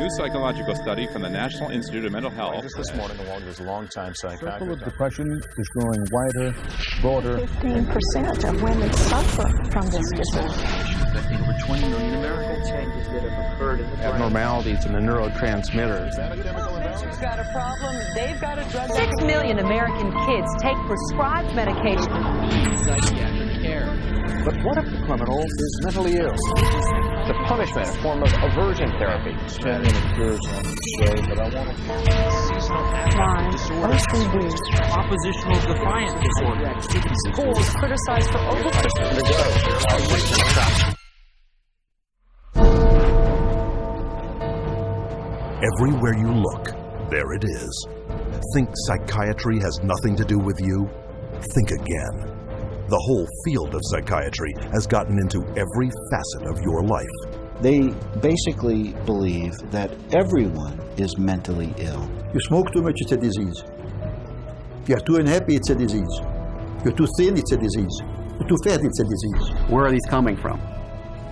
new psychological study from the National Institute of Mental Health. Just this morning, along with his longtime psychiatrist. The circle of depression is growing wider, broader. 15% of women suffer from this disorder. Affecting over 20 million Americans. Changes that have occurred in the brain. Abnormalities in the neurotransmitters. Is that a chemical imbalance? Who's got a problem? They've got a drug. 6 million American kids take prescribed medication. Psychiatric care. But what if the criminal is mentally ill? The punishment, a form of aversion therapy. Seasonal Oppositional defiant disorder. Schools criticized for Everywhere you look, there it is. Think psychiatry has nothing to do with you? Think again. The whole field of psychiatry has gotten into every facet of your life. They basically believe that everyone is mentally ill. You smoke too much, it's a disease. You're too unhappy, it's a disease. You're too thin, it's a disease. You're too fat, it's a disease. Where are these coming from?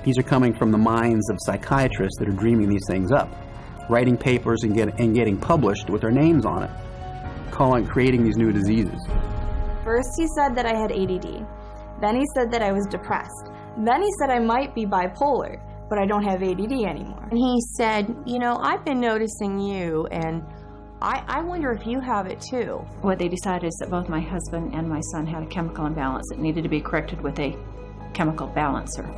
These are coming from the minds of psychiatrists that are dreaming these things up, writing papers and getting published with their names on it, creating these new diseases. First he said that I had ADD. Then he said that I was depressed. Then he said I might be bipolar, but I don't have ADD anymore. And he said, you know, I've been noticing you, and I wonder if you have it too. What they decided is that both my husband and my son had a chemical imbalance that needed to be corrected with a chemical balancer.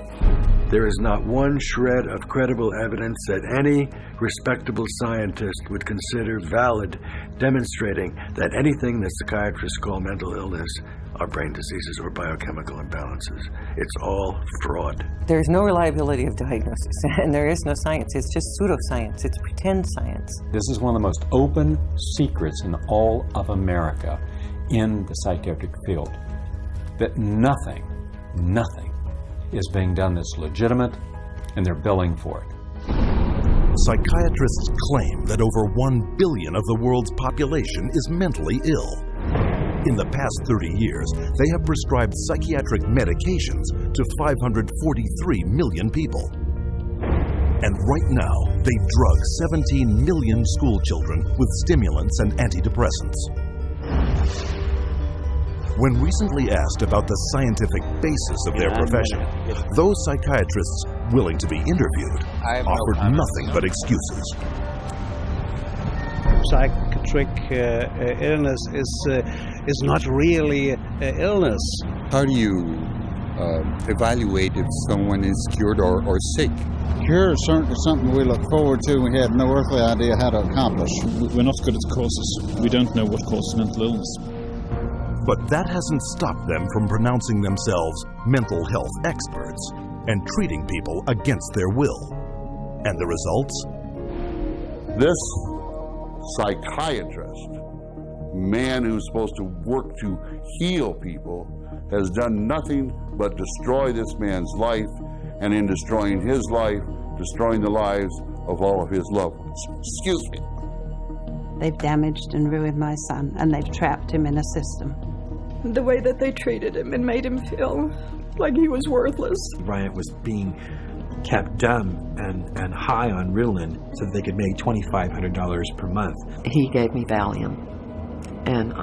There is not one shred of credible evidence that any respectable scientist would consider valid, demonstrating that anything that psychiatrists call mental illness are brain diseases or biochemical imbalances. It's all fraud. There's no reliability of diagnosis, and there is no science. It's just pseudoscience. It's pretend science. This is one of the most open secrets in all of America in the psychiatric field, that nothing is being done that's legitimate, and they're billing for it. Psychiatrists claim that over 1 billion of the world's population is mentally ill. In the past 30 years, they have prescribed psychiatric medications to 543 million people. And right now, they drug 17 million school children with stimulants and antidepressants. When recently asked about the scientific basis of their profession, those psychiatrists willing to be interviewed offered nothing but excuses. Psychiatric illness is not really illness. How do you evaluate if someone is cured or sick? Cure is certainly something we look forward to. We had no earthly idea how to accomplish. We're not good at causes. We don't know what causes mental illness. But that hasn't stopped them from pronouncing themselves mental health experts and treating people against their will. And the results? This psychiatrist, man who's supposed to work to heal people, has done nothing but destroy this man's life, and in destroying his life, destroying the lives of all of his loved ones. Excuse me. They've damaged and ruined my son, and they've trapped him in a system. The way that they treated him and made him feel like he was worthless. Bryant was being kept dumb and high on Ritalin so that they could make $2,500 per month. He gave me Valium, and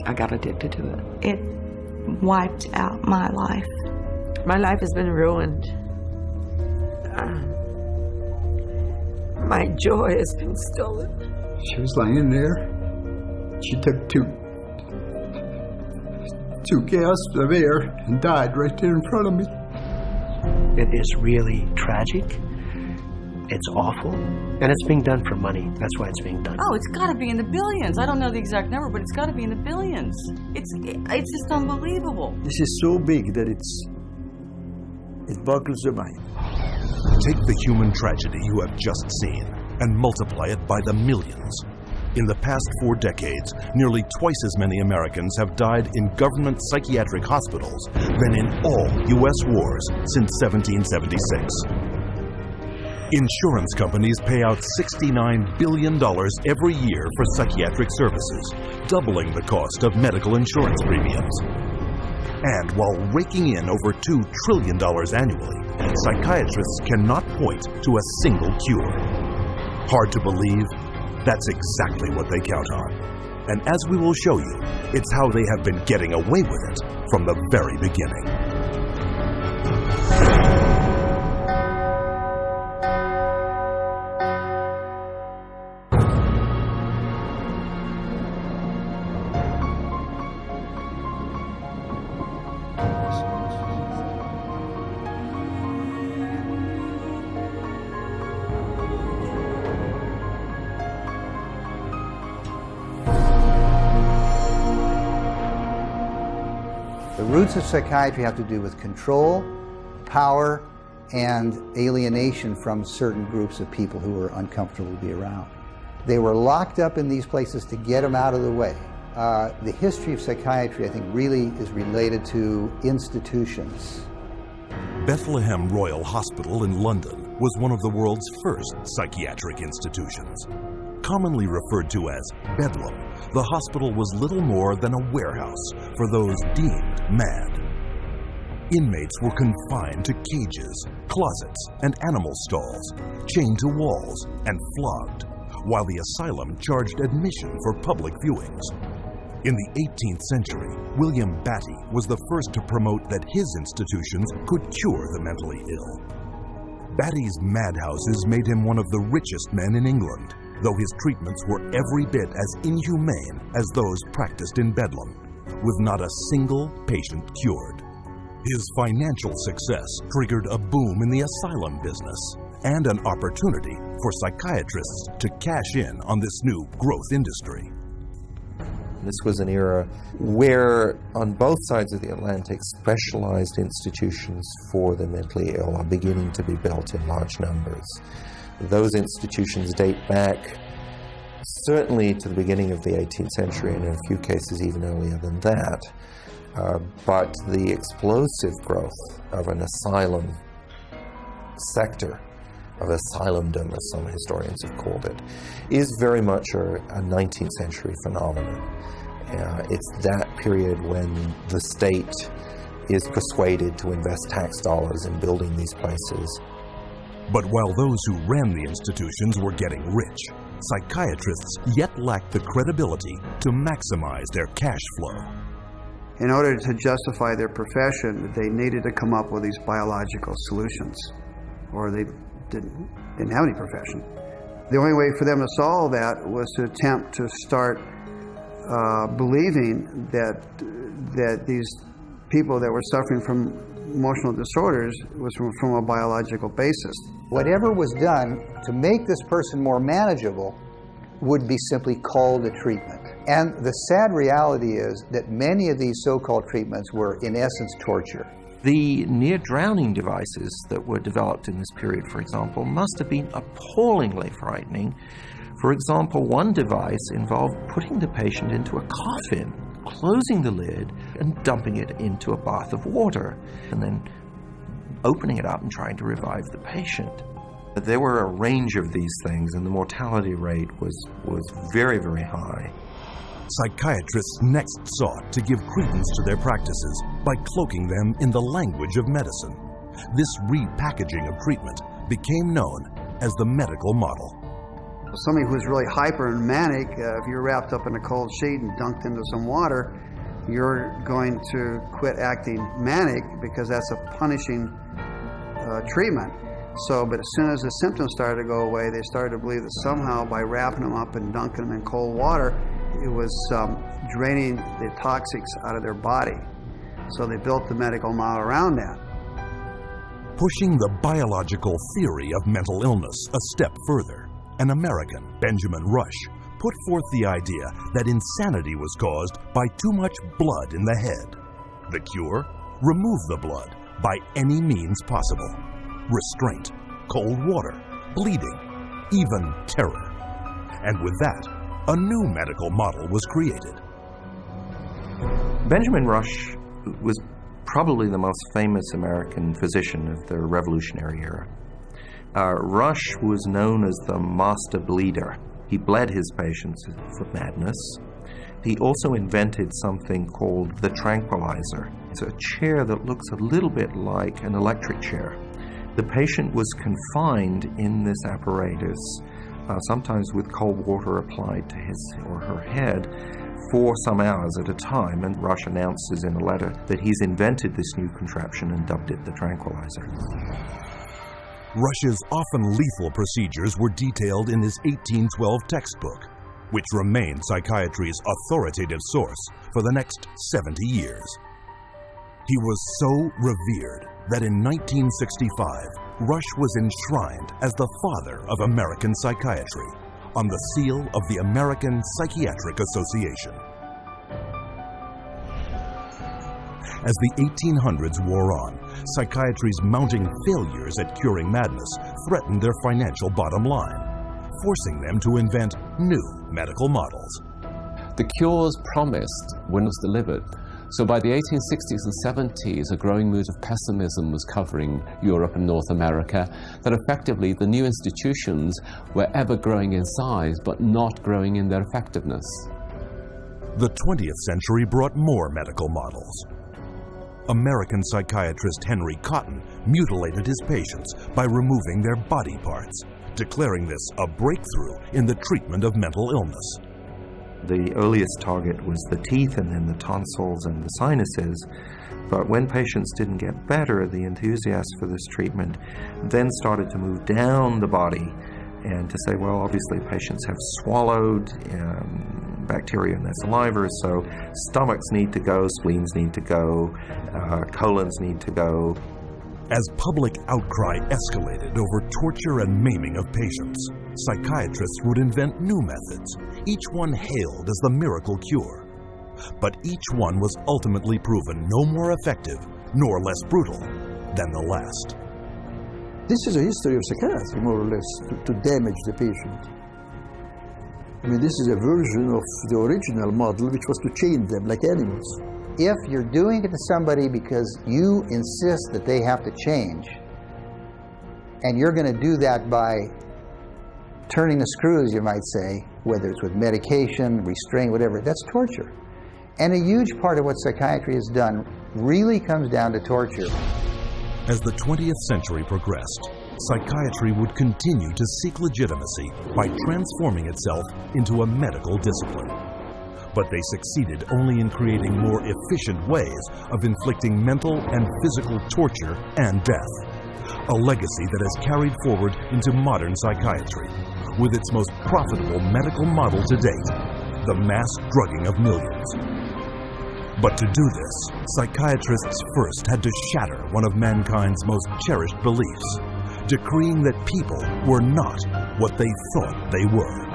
I got addicted to it. It wiped out my life. My life has been ruined. My joy has been stolen. She was laying there. She took two gasps of air and died right there in front of me. It is really tragic. It's awful. And it's being done for money. That's why it's being done. Oh, it's got to be in the billions. I don't know the exact number, but it's got to be in the billions. It's just unbelievable. This is so big that it boggles the mind. Take the human tragedy you have just seen and multiply it by the millions. In the past 4 decades, nearly twice as many Americans have died in government psychiatric hospitals than in all U.S. wars since 1776. Insurance companies pay out $69 billion every year for psychiatric services, doubling the cost of medical insurance premiums. And while raking in over $2 trillion annually, psychiatrists cannot point to a single cure. Hard to believe? That's exactly what they count on. And as we will show you, it's how they have been getting away with it from the very beginning. The roots of psychiatry have to do with control, power, and alienation from certain groups of people who were uncomfortable to be around. They were locked up in these places to get them out of the way. The history of psychiatry, I think, really is related to institutions. Bethlehem Royal Hospital in London was one of the world's first psychiatric institutions. Commonly referred to as Bedlam, the hospital was little more than a warehouse for those deemed mad. Inmates were confined to cages, closets, and animal stalls, chained to walls, and flogged, while the asylum charged admission for public viewings. In the 18th century, William Batty was the first to promote that his institutions could cure the mentally ill. Batty's madhouses made him one of the richest men in England, though his treatments were every bit as inhumane as those practiced in Bedlam, with not a single patient cured. His financial success triggered a boom in the asylum business and an opportunity for psychiatrists to cash in on this new growth industry. This was an era where, on both sides of the Atlantic, specialized institutions for the mentally ill are beginning to be built in large numbers. Those institutions date back certainly to the beginning of the 18th century, and in a few cases even earlier than that. But the explosive growth of an asylum sector, of asylumdom, as some historians have called it, is very much a 19th century phenomenon. It's that period when the state is persuaded to invest tax dollars in building these places. But while those who ran the institutions were getting rich, psychiatrists yet lacked the credibility to maximize their cash flow. In order to justify their profession, they needed to come up with these biological solutions, or they didn't have any profession. The only way for them to solve that was to attempt to start believing that these people that were suffering from emotional disorders was from a biological basis. Whatever was done to make this person more manageable would be simply called a treatment. And the sad reality is that many of these so-called treatments were, in essence, torture. The near-drowning devices that were developed in this period, for example, must have been appallingly frightening. For example, one device involved putting the patient into a coffin, closing the lid, and dumping it into a bath of water, and then opening it up and trying to revive the patient. There were a range of these things, and the mortality rate was very, very high. Psychiatrists next sought to give credence to their practices by cloaking them in the language of medicine. This repackaging of treatment became known as the medical model. Somebody who's really hyper and manic, if you're wrapped up in a cold sheet and dunked into some water, you're going to quit acting manic because that's a punishing treatment. But as soon as the symptoms started to go away, they started to believe that somehow by wrapping them up and dunking them in cold water, it was draining the toxics out of their body. So they built the medical model around that. Pushing the biological theory of mental illness a step further, an American, Benjamin Rush, put forth the idea that insanity was caused by too much blood in the head. The cure? Remove the blood by any means possible. Restraint, cold water, bleeding, even terror. And with that, a new medical model was created. Benjamin Rush was probably the most famous American physician of the Revolutionary era. Rush was known as the master bleeder. He bled his patients for madness. He also invented something called the tranquilizer. It's a chair that looks a little bit like an electric chair. The patient was confined in this apparatus sometimes with cold water applied to his or her head, for some hours at a time, and Rush announces in a letter that he's invented this new contraption and dubbed it the tranquilizer. Rush's often lethal procedures were detailed in his 1812 textbook, which remained psychiatry's authoritative source for the next 70 years. He was so revered that in 1965, Rush was enshrined as the father of American psychiatry on the seal of the American Psychiatric Association. As the 1800s wore on, psychiatry's mounting failures at curing madness threatened their financial bottom line, forcing them to invent new medical models. The cures promised were not delivered. So by the 1860s and 70s, a growing mood of pessimism was covering Europe and North America, that effectively the new institutions were ever growing in size, but not growing in their effectiveness. The 20th century brought more medical models. American psychiatrist Henry Cotton mutilated his patients by removing their body parts, declaring this a breakthrough in the treatment of mental illness. The earliest target was the teeth and then the tonsils and the sinuses. But when patients didn't get better, the enthusiasts for this treatment then started to move down the body and to say, well, obviously patients have swallowed bacteria in their saliva, so stomachs need to go, spleens need to go, colons need to go. As public outcry escalated over torture and maiming of patients, psychiatrists would invent new methods, each one hailed as the miracle cure. But each one was ultimately proven no more effective nor less brutal than the last. This is a history of psychiatry, more or less, to damage the patient. I mean, this is a version of the original model, which was to chain them like animals. If you're doing it to somebody because you insist that they have to change, and you're going to do that by turning the screws, you might say, whether it's with medication, restraint, whatever, that's torture. And a huge part of what psychiatry has done really comes down to torture. As the 20th century progressed, psychiatry would continue to seek legitimacy by transforming itself into a medical discipline. But they succeeded only in creating more efficient ways of inflicting mental and physical torture and death, a legacy that has carried forward into modern psychiatry, with its most profitable medical model to date, the mass drugging of millions. But to do this, psychiatrists first had to shatter one of mankind's most cherished beliefs, decreeing that people were not what they thought they were.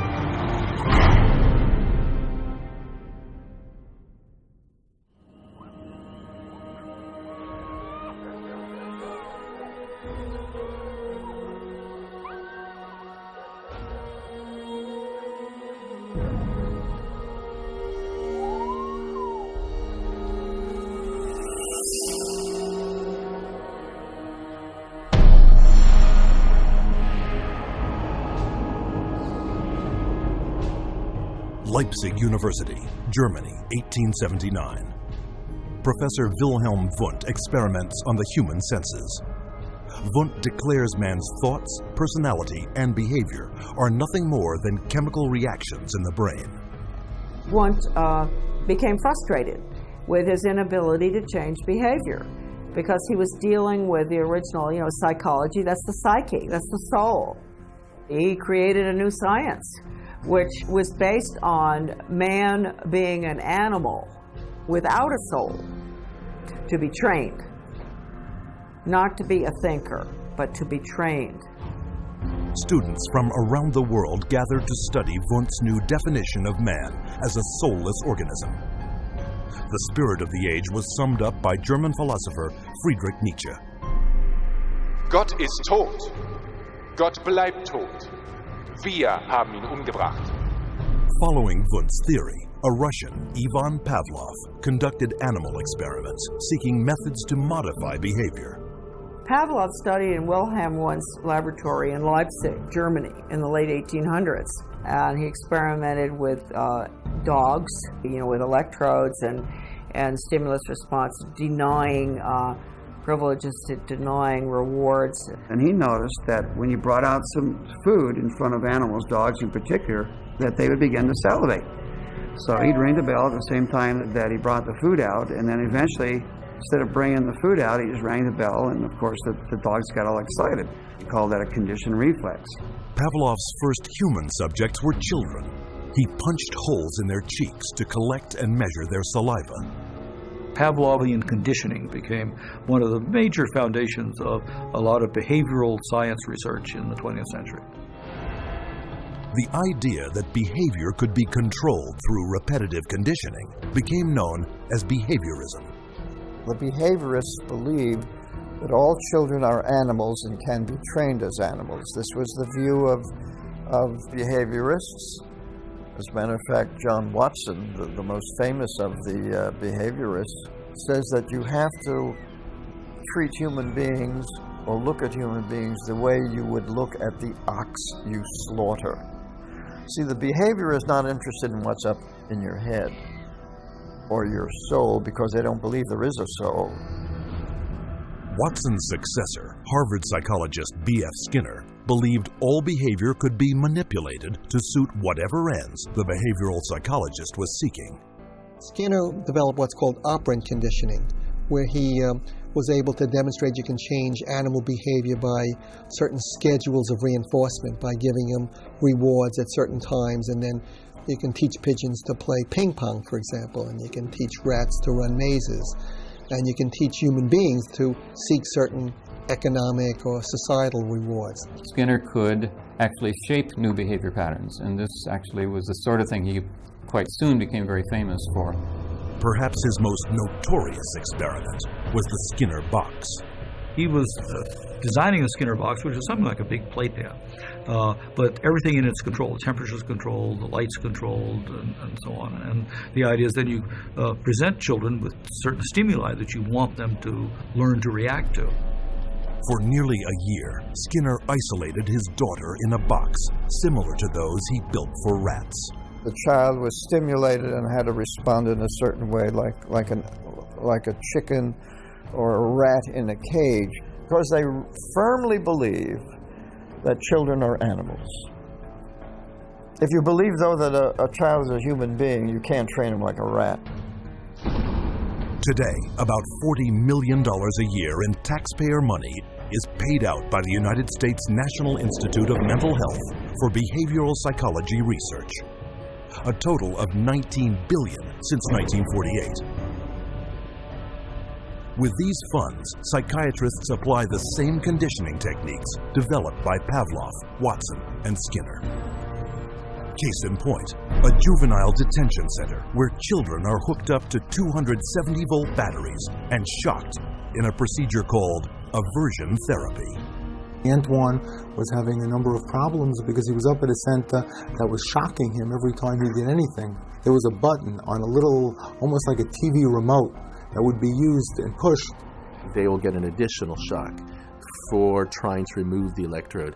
Leipzig University, Germany, 1879. Professor Wilhelm Wundt experiments on the human senses. Wundt declares man's thoughts, personality, and behavior are nothing more than chemical reactions in the brain. Wundt became frustrated with his inability to change behavior because he was dealing with the original, psychology. That's the psyche, that's the soul. He created a new science, which was based on man being an animal without a soul, to be trained. Not to be a thinker, but to be trained. Students from around the world gathered to study Wundt's new definition of man as a soulless organism. The spirit of the age was summed up by German philosopher Friedrich Nietzsche. Gott ist tot. Gott bleibt tot. Wir haben ihn umgebracht. Following Wundt's theory, a Russian, Ivan Pavlov, conducted animal experiments seeking methods to modify behavior. Pavlov studied in Wilhelm Wundt's laboratory in Leipzig, Germany, in the late 1800s. And he experimented with dogs, with electrodes and stimulus response, denying privileges to denying rewards. And he noticed that when you brought out some food in front of animals, dogs in particular, that they would begin to salivate. So he'd ring the bell at the same time that he brought the food out, and then eventually, instead of bringing the food out, he just rang the bell, and of course the dogs got all excited. He called that a conditioned reflex. Pavlov's first human subjects were children. He punched holes in their cheeks to collect and measure their saliva. Pavlovian conditioning became one of the major foundations of a lot of behavioral science research in the 20th century. The idea that behavior could be controlled through repetitive conditioning became known as behaviorism. The behaviorists believed that all children are animals and can be trained as animals. This was the view of behaviorists. As a matter of fact, John Watson, the most famous of the behaviorists, says that you have to treat human beings or look at human beings the way you would look at the ox you slaughter. See, the behavior is not interested in what's up in your head or your soul because they don't believe there is a soul. Watson's successor, Harvard psychologist B.F. Skinner, believed all behavior could be manipulated to suit whatever ends the behavioral psychologist was seeking. Skinner developed what's called operant conditioning, where he was able to demonstrate you can change animal behavior by certain schedules of reinforcement, by giving them rewards at certain times, and then you can teach pigeons to play ping pong, for example, and you can teach rats to run mazes, and you can teach human beings to seek certain economic or societal rewards. Skinner could actually shape new behavior patterns, and this actually was the sort of thing he quite soon became very famous for. Perhaps his most notorious experiment was the Skinner box. He was designing the Skinner box, which is something like a big playpen, but everything in it's controlled. The temperature's controlled, the light's controlled, and so on. And the idea is then you present children with certain stimuli that you want them to learn to react to. For nearly a year, Skinner isolated his daughter in a box similar to those he built for rats. The child was stimulated and had to respond in a certain way, like a chicken or a rat in a cage, because they firmly believe that children are animals. If you believe, though, that a child is a human being, you can't train him like a rat. Today, about $40 million a year in taxpayer money is paid out by the United States National Institute of Mental Health for behavioral psychology research. A total of $19 billion since 1948. With these funds, psychiatrists apply the same conditioning techniques developed by Pavlov, Watson, and Skinner. Case in point, a juvenile detention center where children are hooked up to 270-volt batteries and shocked in a procedure called aversion therapy. Antoine was having a number of problems because he was up at a center that was shocking him every time he did anything. There was a button on a little, almost like a TV remote, that would be used and pushed. They will get an additional shock for trying to remove the electrode.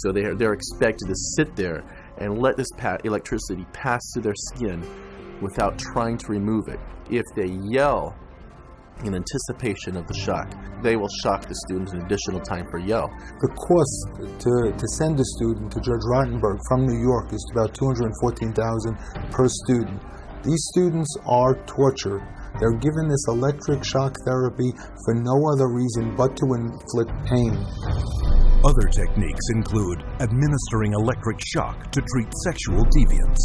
So they're expected to sit there and let this electricity pass through their skin without trying to remove it. If they yell in anticipation of the shock, they will shock the student an additional time per yell. The cost to send a student to Judge Rottenberg from New York is about $214,000 per student. These students are tortured. They're given this electric shock therapy for no other reason but to inflict pain. Other techniques include administering electric shock to treat sexual deviance,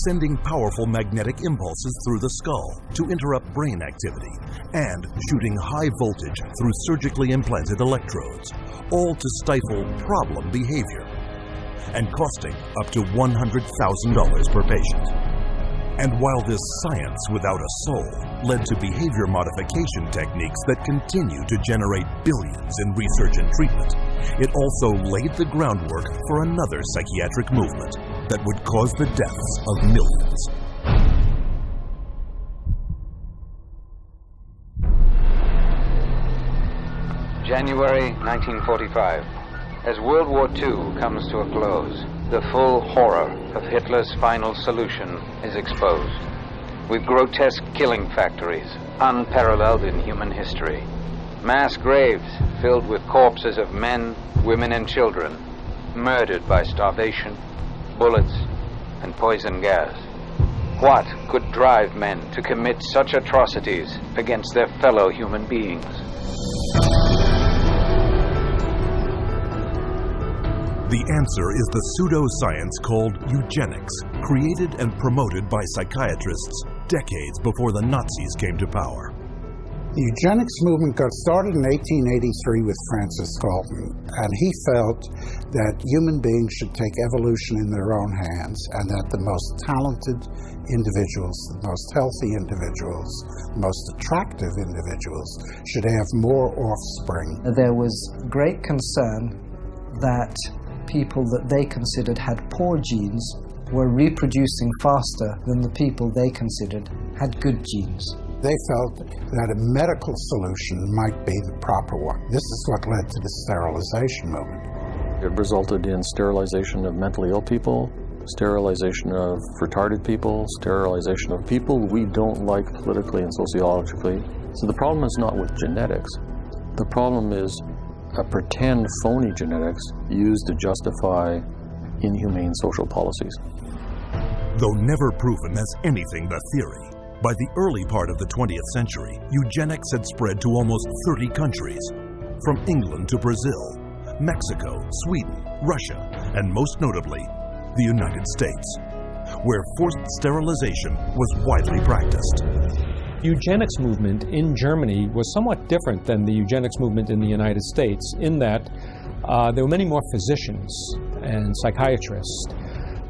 sending powerful magnetic impulses through the skull to interrupt brain activity, and shooting high voltage through surgically implanted electrodes, all to stifle problem behavior, and costing up to $100,000 per patient. And while this science without a soul led to behavior modification techniques that continue to generate billions in research and treatment, it also laid the groundwork for another psychiatric movement that would cause the deaths of millions. January 1945. As World War II comes to a close, the full horror of Hitler's final solution is exposed. With grotesque killing factories, unparalleled in human history, Mass graves filled with corpses of men, women, and children, murdered by starvation, bullets, and poison gas. What could drive men to commit such atrocities against their fellow human beings? The answer is the pseudoscience called eugenics, created and promoted by psychiatrists decades before the Nazis came to power. The eugenics movement got started in 1883 with Francis Galton, and he felt that human beings should take evolution in their own hands, and that the most talented individuals, the most healthy individuals, the most attractive individuals should have more offspring. There was great concern that people that they considered had poor genes were reproducing faster than the people they considered had good genes. They felt that a medical solution might be the proper one. This is what led to the sterilization movement. It resulted in sterilization of mentally ill people, sterilization of retarded people, sterilization of people we don't like politically and sociologically. So the problem is not with genetics. The problem is a pretend phony genetics used to justify inhumane social policies. Though never proven as anything but theory, by the early part of the 20th century, eugenics had spread to almost 30 countries, from England to Brazil, Mexico, Sweden, Russia, and most notably, the United States, where forced sterilization was widely practiced. Eugenics movement in Germany was somewhat different than the eugenics movement in the United States in that there were many more physicians and psychiatrists.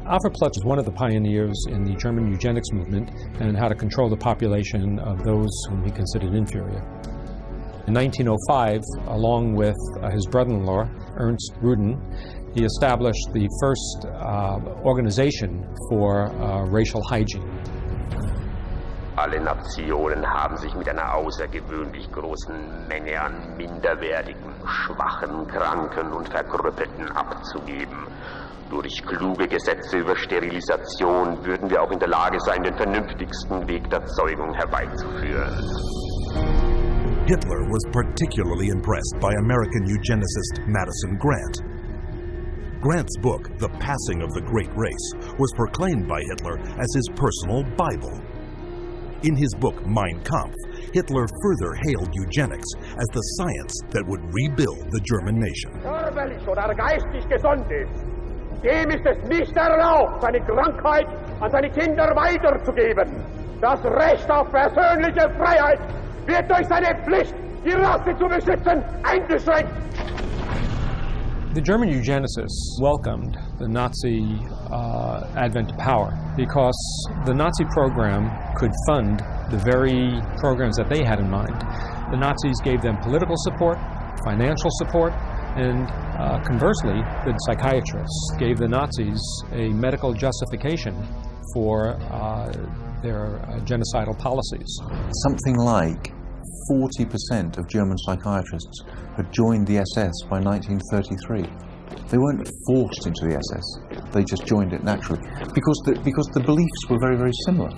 Alfred Ploetz was one of the pioneers in the German eugenics movement and how to control the population of those whom he considered inferior. In 1905, along with his brother-in-law, Ernst Ruden, he established the first organization for racial hygiene. Alle Nationen haben sich mit einer außergewöhnlich großen Menge an minderwertigen, schwachen, kranken und Verkrüppelten abzugeben. Durch kluge Gesetze über Sterilisation würden wir auch in der Lage sein, den vernünftigsten Weg der Zeugung herbeizuführen. Hitler was particularly impressed by American eugenicist Madison Grant. Grant's book, The Passing of the Great Race, was proclaimed by Hitler as his personal Bible. In his book Mein Kampf, Hitler further hailed eugenics as the science that would rebuild the German nation. Körperlich oder geistig gesund ist, dem ist es nicht erlaubt, seine Krankheit an seine Kinder weiterzugeben. Das Recht auf persönliche Freiheit wird durch seine Pflicht, die Rasse zu beschützen, eingeschränkt. The German eugenicists welcomed the Nazi advent to power because the Nazi program could fund the very programs that they had in mind. The Nazis gave them political support, financial support, and conversely, the psychiatrists gave the Nazis a medical justification for their genocidal policies. Something like 40% of German psychiatrists had joined the SS by 1933. They weren't forced into the SS, they just joined it naturally, because the beliefs were very, very similar.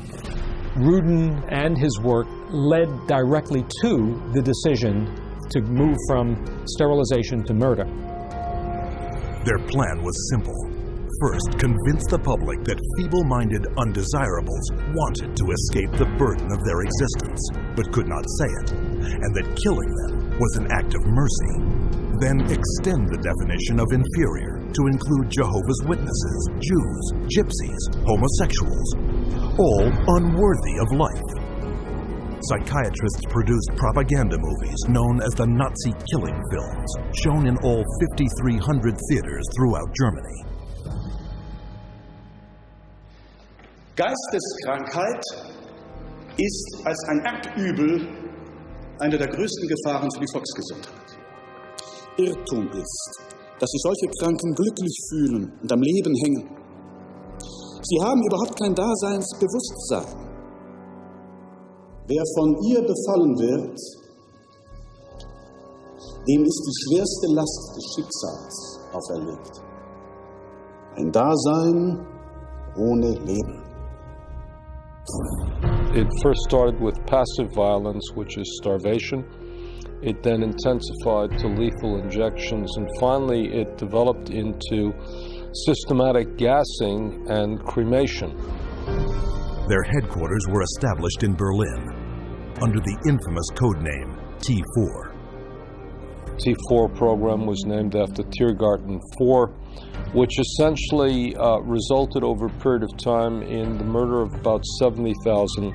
Ruden and his work led directly to the decision to move from sterilization to murder. Their plan was simple. First, convince the public that feeble-minded undesirables wanted to escape the burden of their existence, but could not say it, and that killing them was an act of mercy. Then extend the definition of inferior to include Jehovah's Witnesses, Jews, gypsies, homosexuals, all unworthy of life. Psychiatrists produced propaganda movies known as the Nazi killing films, shown in all 5,300 theaters throughout Germany. Geisteskrankheit ist als ein Erbübel eine der größten Gefahren für die Volksgesundheit. Irrtum ist, dass sich solche Kranken glücklich fühlen und am Leben hängen. Sie haben überhaupt kein Daseinsbewusstsein. Wer von ihr befallen wird, dem ist die schwerste Last des Schicksals auferlegt. Ein Dasein ohne Leben. It first started with passive violence, which is starvation, It then intensified to lethal injections, and finally it developed into systematic gassing and cremation. Their headquarters were established in Berlin under the infamous codename T4. T4 program was named after Tiergarten 4, which essentially resulted over a period of time in the murder of about 70,000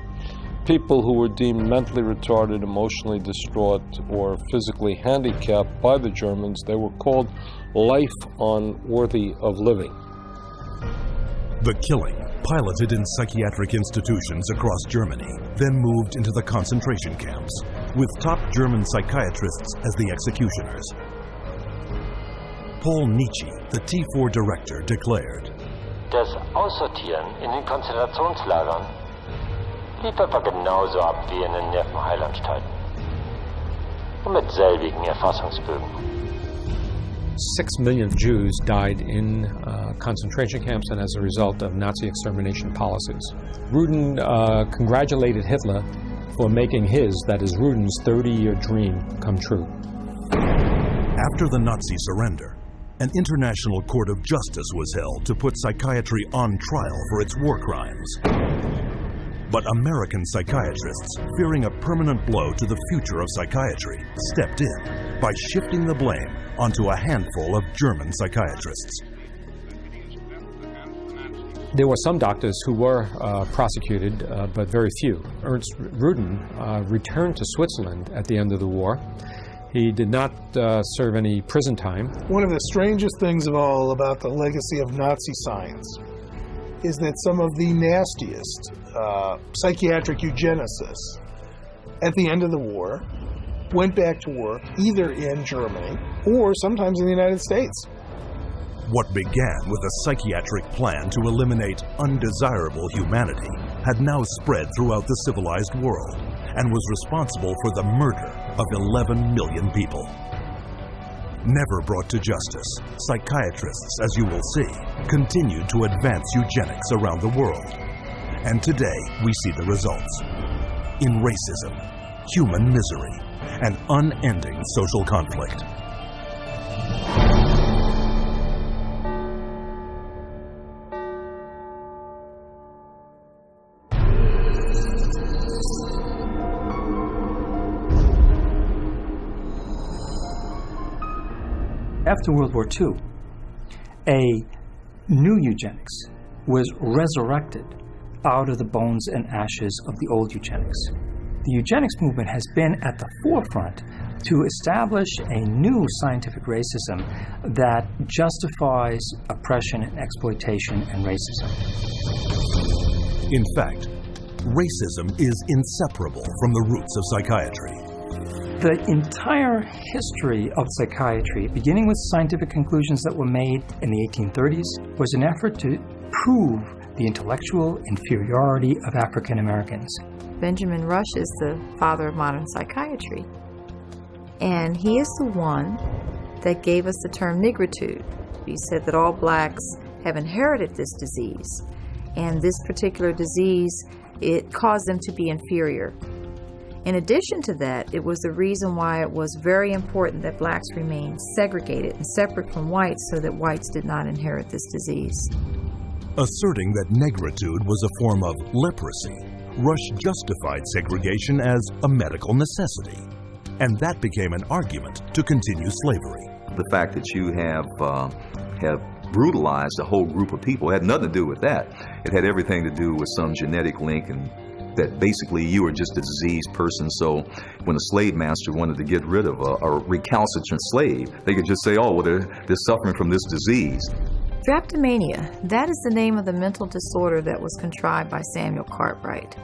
people who were deemed mentally retarded, emotionally distraught, or physically handicapped by the Germans. They were called life unworthy of living. The killing, piloted in psychiatric institutions across Germany, then moved into the concentration camps, with top German psychiatrists as the executioners. Paul Nietzsche, the T4 director, declared, Das Aussortieren in den Konzentrationslagern lief etwa genauso ab wie in den Nervenheilanstalten. Und mit selbigen Erfassungsbögen. 6 million Jews died in concentration camps and as a result of Nazi extermination policies. Rudin congratulated Hitler for making his, that is Rudin's, 30-year dream come true. After the Nazi surrender, an international court of justice was held to put psychiatry on trial for its war crimes. But American psychiatrists, fearing a permanent blow to the future of psychiatry, stepped in by shifting the blame onto a handful of German psychiatrists. There were some doctors who were prosecuted, but very few. Ernst Rudin returned to Switzerland at the end of the war. He did not serve any prison time. One of the strangest things of all about the legacy of Nazi science is that some of the nastiest psychiatric eugenicists at the end of the war went back to work either in Germany or sometimes in the United States. What began with a psychiatric plan to eliminate undesirable humanity had now spread throughout the civilized world and was responsible for the murder of 11 million people. Never brought to justice, psychiatrists, as you will see, continued to advance eugenics around the world. And today, we see the results. In racism, human misery, and unending social conflict. After World War II, a new eugenics was resurrected out of the bones and ashes of the old eugenics. The eugenics movement has been at the forefront to establish a new scientific racism that justifies oppression and exploitation and racism. In fact, racism is inseparable from the roots of psychiatry. The entire history of psychiatry, beginning with scientific conclusions that were made in the 1830s, was an effort to prove the intellectual inferiority of African Americans. Benjamin Rush is the father of modern psychiatry. And he is the one that gave us the term nigritude. He said that all blacks have inherited this disease. And this particular disease, it caused them to be inferior. In addition to that, it was the reason why it was very important that blacks remain segregated and separate from whites so that whites did not inherit this disease. Asserting that negritude was a form of leprosy, Rush justified segregation as a medical necessity, and that became an argument to continue slavery. The fact that you have brutalized a whole group of people had nothing to do with that. It had everything to do with some genetic link, and that basically you were just a diseased person. So when a slave master wanted to get rid of a recalcitrant slave, they could just say, oh, well, they're suffering from this disease. Drapetomania, that is the name of the mental disorder that was contrived by Samuel Cartwright,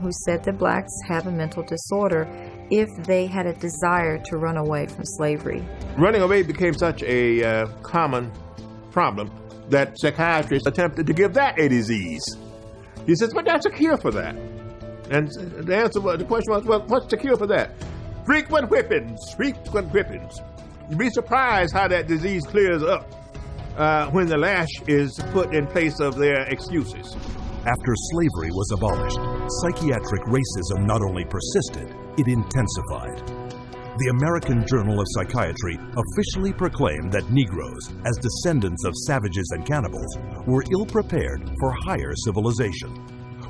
who said that blacks have a mental disorder if they had a desire to run away from slavery. Running away became such a common problem that psychiatrists attempted to give that a disease. He says, but that's a cure for that. And the question was, well, what's the cure for that? Frequent whippings, frequent whippings. You'd be surprised how that disease clears up when the lash is put in place of their excuses. After slavery was abolished, psychiatric racism not only persisted, it intensified. the American Journal of Psychiatry officially proclaimed that Negroes, as descendants of savages and cannibals, were ill-prepared for higher civilization,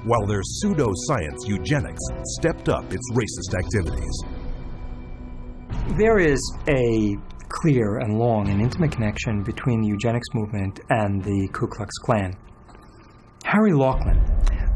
while their pseudo-science eugenics stepped up its racist activities. There is a clear and long and intimate connection between the eugenics movement and the Ku Klux Klan. Harry Laughlin,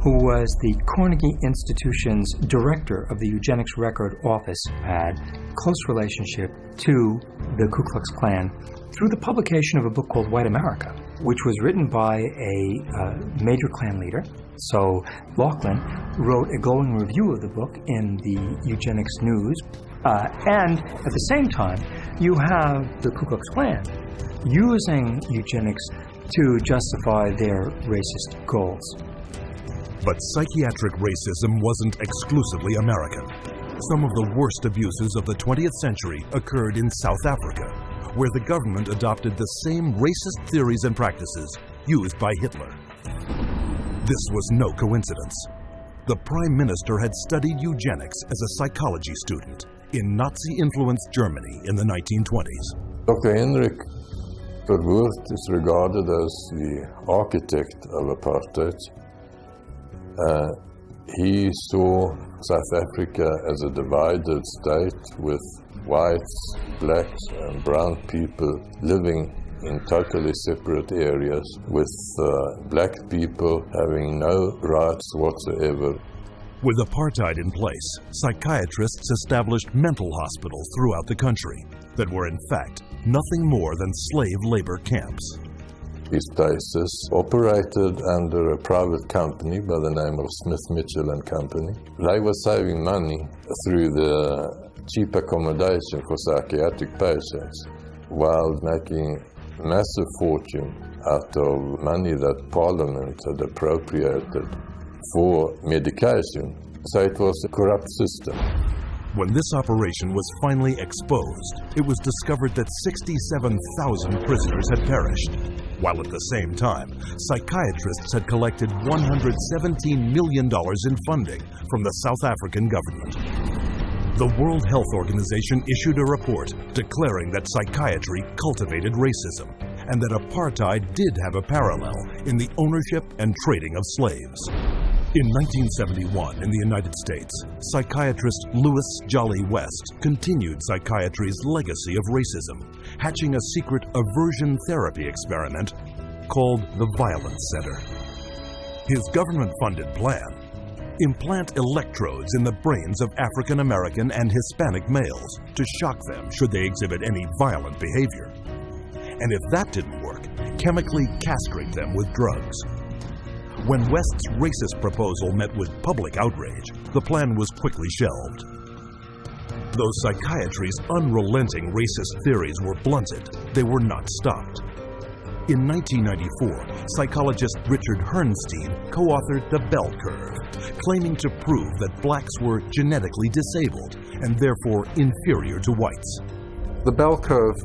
who was the Carnegie Institution's director of the Eugenics Record Office, had a close relationship to the Ku Klux Klan through the publication of a book called White America, which was written by a major Klan leader. So Laughlin wrote a glowing review of the book in the Eugenics News. And at the same time, you have the Ku Klux Klan using eugenics to justify their racist goals. But psychiatric racism wasn't exclusively American. Some of the worst abuses of the 20th century occurred in South Africa, where the government adopted the same racist theories and practices used by Hitler. This was no coincidence. The Prime Minister had studied eugenics as a psychology student in Nazi-influenced Germany in the 1920s. Dr. Hendrik Verwoerd is regarded as the architect of apartheid. He saw South Africa as a divided state with whites, blacks and brown people living in totally separate areas, with black people having no rights whatsoever. With apartheid in place, psychiatrists established mental hospitals throughout the country that were in fact nothing more than slave labor camps. These places operated under a private company by the name of Smith, Mitchell and Company. They were saving money through the cheap accommodation for psychiatric patients, while making massive fortune out of money that Parliament had appropriated for medication. So it was a corrupt system. When this operation was finally exposed, it was discovered that 67,000 prisoners had perished, while at the same time, psychiatrists had collected $117 million in funding from the South African government. The World Health Organization issued a report declaring that psychiatry cultivated racism and that apartheid did have a parallel in the ownership and trading of slaves. In 1971, in the United States, psychiatrist Louis Jolly West continued psychiatry's legacy of racism, hatching a secret aversion therapy experiment called the Violence Center. His government-funded plan: implant electrodes in the brains of African American and Hispanic males to shock them should they exhibit any violent behavior. And if that didn't work, chemically castrate them with drugs. When West's racist proposal met with public outrage, the plan was quickly shelved. Though psychiatry's unrelenting racist theories were blunted, they were not stopped. In 1994, psychologist Richard Herrnstein co-authored The Bell Curve, claiming to prove that blacks were genetically disabled and therefore inferior to whites. The Bell Curve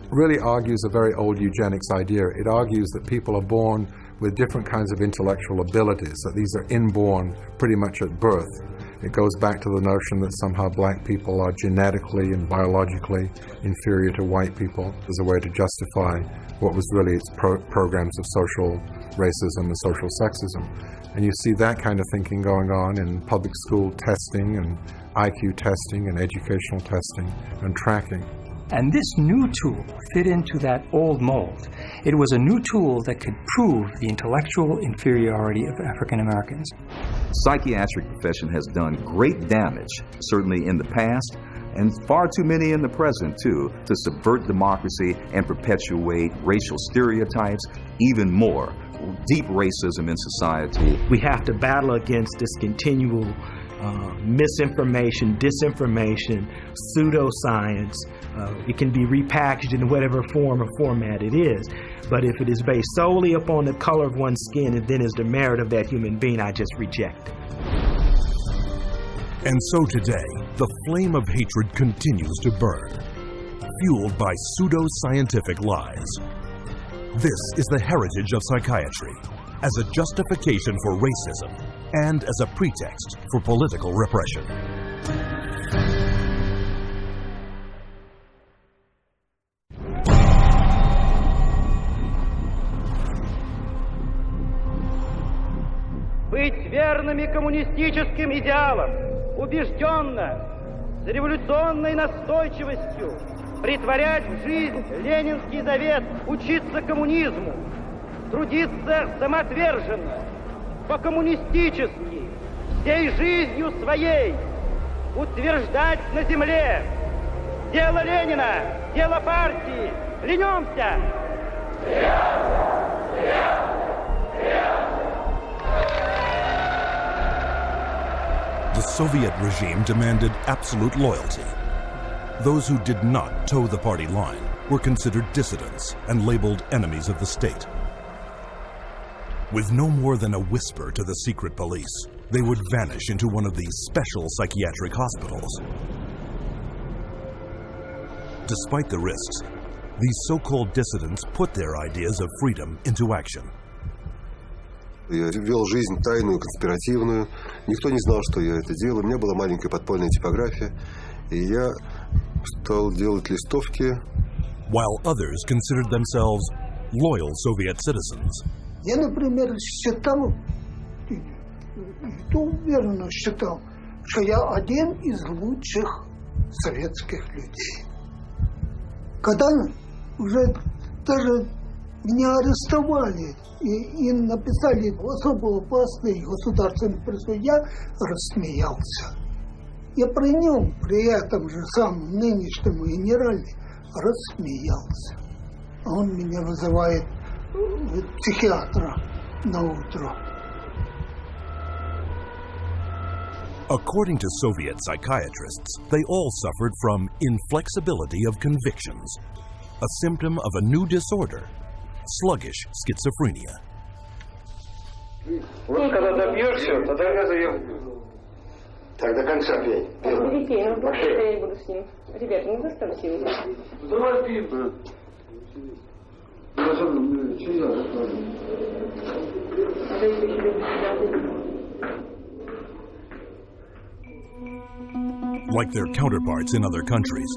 really argues a very old eugenics idea. It argues that people are born with different kinds of intellectual abilities, that these are inborn pretty much at birth. It goes back to the notion that somehow black people are genetically and biologically inferior to white people as a way to justify what was really its programs of social racism and social sexism. And you see that kind of thinking going on in public school testing and IQ testing and educational testing and tracking. And this new tool fit into that old mold. It was a new tool that could prove the intellectual inferiority of African Americans. The psychiatric profession has done great damage, certainly in the past, and far too many in the present, too, to subvert democracy and perpetuate racial stereotypes, even more, deep racism in society. We have to battle against this continual misinformation, disinformation, pseudoscience. It can be repackaged in whatever form or format it is. But if it is based solely upon the color of one's skin and then is the merit of that human being, I just reject it. And so today, the flame of hatred continues to burn, fueled by pseudo-scientific lies. This is the heritage of psychiatry, as a justification for racism and as a pretext for political repression. быть верными коммунистическим идеалам, убежденно, с революционной настойчивостью претворять в жизнь ленинский завет, учиться коммунизму, трудиться самоотверженно, по-коммунистически, всей жизнью своей, утверждать на земле дело Ленина, дело партии. Клянемся! The Soviet regime demanded absolute loyalty. Those who did not toe the party line were considered dissidents and labeled enemies of the state. With no more than a whisper to the secret police, they would vanish into one of these special psychiatric hospitals. Despite the risks, these so-called dissidents put their ideas of freedom into action. Я вел жизнь тайную, конспиративную. Никто не знал, что я это делаю. У меня была маленькая подпольная типография, и я стал делать листовки. While others considered themselves loyal Soviet citizens. Я, например, считал, и то уверенно считал, что я один из лучших советских людей. Когда уже даже меня арестовали и написали особо опасный государственный преступ, я рассмеялся. Я при нем, при этом же самом нынешнем генерале, рассмеялся. А он меня вызывает психиатра на утро. According to Soviet psychiatrists, they all suffered from inflexibility of convictions, a symptom of a new disorder, sluggish schizophrenia. Вот когда добьешься, тогда заем. Так до конца пей. Перепей, ну больше я не буду с ним. Ребята, не заставьте. Давай пей, брат. Like their counterparts in other countries,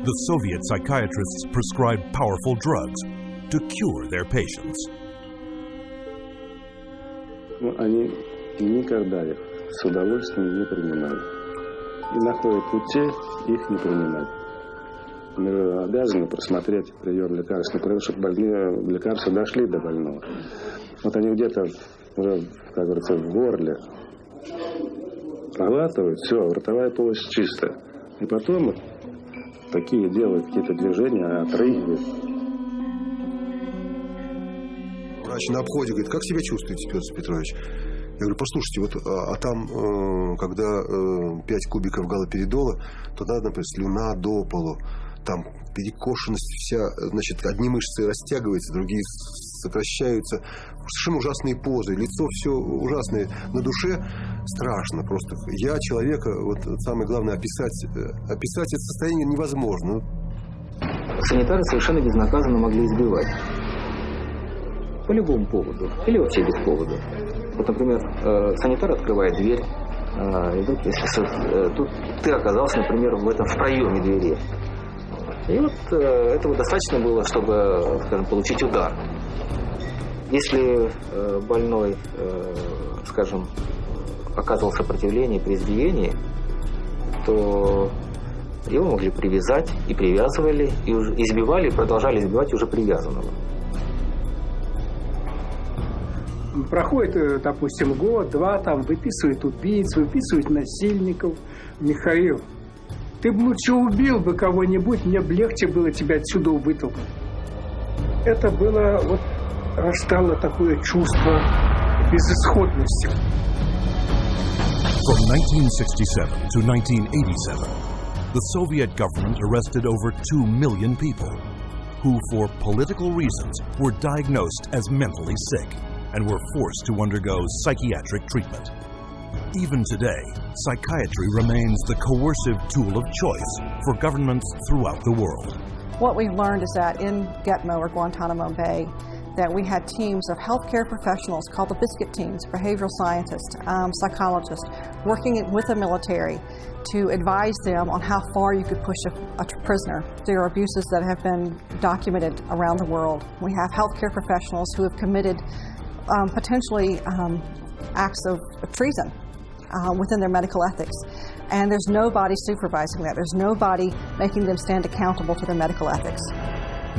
the Soviet psychiatrists prescribed powerful drugs to cure their patients. Они никогда их с удовольствием не принимали. И находят пути их не принимать. Мы обязаны просмотреть прием лекарств, например, чтобы больные лекарства дошли до больного. Вот они где-то, как говорится, в горле проглатывают, все, ротовая полость чистая. И потом такие делают какие-то движения, отрыгивают. Врач на обходе говорит: как себя чувствуете, Петр Петрович? Я говорю: послушайте, вот, там, когда 5 кубиков галоперидола, то надо, например, слюна до полу, там перекошенность вся, значит, одни мышцы растягиваются, другие сокращаются, совершенно ужасные позы, лицо все ужасное, на душе страшно просто. Я человека, вот самое главное, описать это состояние невозможно. Санитары совершенно безнаказанно могли избивать. По любому поводу. Или вообще без повода. Вот, например, санитар открывает дверь, и вдруг, если тут ты оказался, например, в проеме двери. И вот этого достаточно было, чтобы, скажем, получить удар. Если больной, скажем, оказывал сопротивление при избиении, то его могли привязать, и привязывали, и избивали, и продолжали избивать уже привязанного. Проходит, допустим, год-два, там выписывают убийц, выписывают насильников. Михаил, ты бы лучше убил бы кого-нибудь, мне бы легче было тебя отсюда вытолкнуть. Это было, вот, растало такое чувство безысходности. From 1967 to 1987, the Soviet government arrested over 2 million people who, for political reasons, were diagnosed as mentally sick and were forced to undergo psychiatric treatment. Even today, psychiatry remains the coercive tool of choice for governments throughout the world. What we've learned is that in Gitmo or Guantanamo Bay, that we had teams of healthcare professionals called the biscuit teams, behavioral scientists, psychologists, working with the military to advise them on how far you could push a prisoner. There are abuses that have been documented around the world. We have healthcare professionals who have committed potentially acts of treason within their medical ethics. And there's nobody supervising that. There's nobody making them stand accountable for their medical ethics.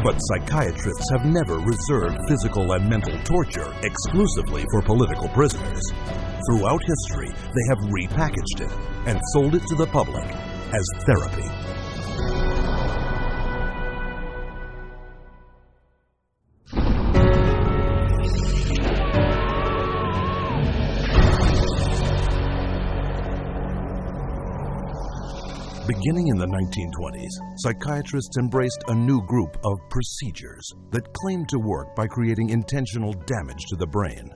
But psychiatrists have never reserved physical and mental torture exclusively for political prisoners. Throughout history, they have repackaged it and sold it to the public as therapy. Beginning in the 1920s, psychiatrists embraced a new group of procedures that claimed to work by creating intentional damage to the brain.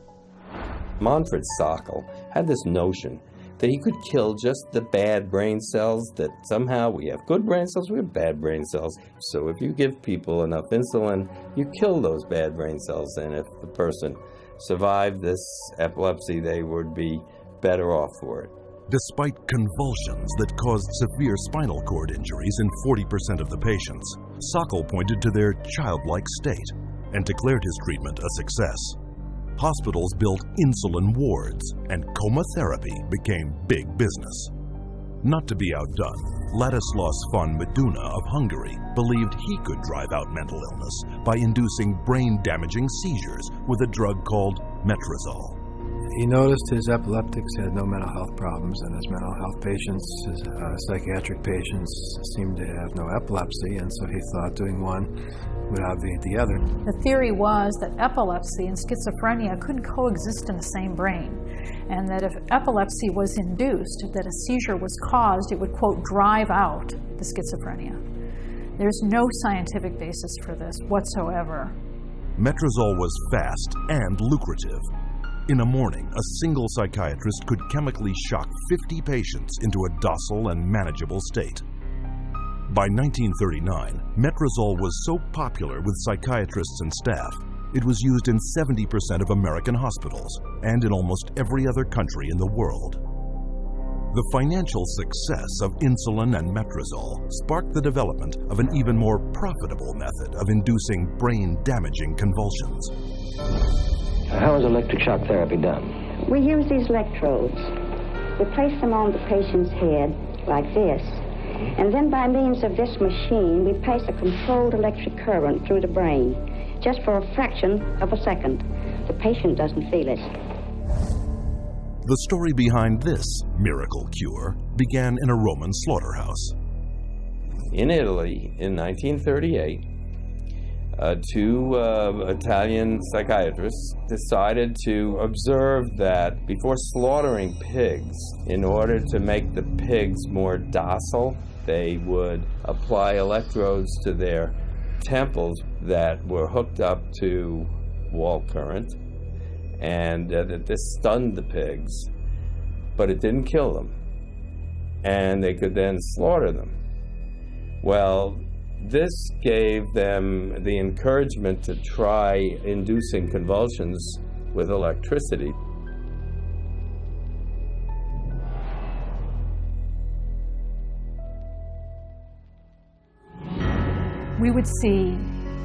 Manfred Sokal had this notion that he could kill just the bad brain cells, that somehow we have good brain cells, we have bad brain cells. So if you give people enough insulin, you kill those bad brain cells, and if the person survived this epilepsy, they would be better off for it. Despite convulsions that caused severe spinal cord injuries in 40% of the patients, Sokal pointed to their childlike state and declared his treatment a success. Hospitals built insulin wards, and coma therapy became big business. Not to be outdone, Ladislaus von Meduna of Hungary believed he could drive out mental illness by inducing brain-damaging seizures with a drug called metrazole. He noticed his epileptics had no mental health problems, and his mental health patients, his psychiatric patients, seemed to have no epilepsy, and so he thought doing one would obviate the other. The theory was that epilepsy and schizophrenia couldn't coexist in the same brain, and that if epilepsy was induced, that a seizure was caused, it would, quote, drive out the schizophrenia. There's no scientific basis for this whatsoever. Metrazole was fast and lucrative. In a morning, a single psychiatrist could chemically shock 50 patients into a docile and manageable state. By 1939, metrazole was so popular with psychiatrists and staff, it was used in 70% of American hospitals and in almost every other country in the world. The financial success of insulin and metrazole sparked the development of an even more profitable method of inducing brain-damaging convulsions. How is electric shock therapy done? We use these electrodes. We place them on the patient's head like this, and then by means of this machine, we pass a controlled electric current through the brain, just for a fraction of a second. The patient doesn't feel it. The story behind this miracle cure began in a Roman slaughterhouse. In Italy, in 1938, two Italian psychiatrists decided to observe that before slaughtering pigs, in order to make the pigs more docile, they would apply electrodes to their temples that were hooked up to wall current, and that this stunned the pigs, but it didn't kill them, and they could then slaughter them. Well, this gave them the encouragement to try inducing convulsions with electricity. We would see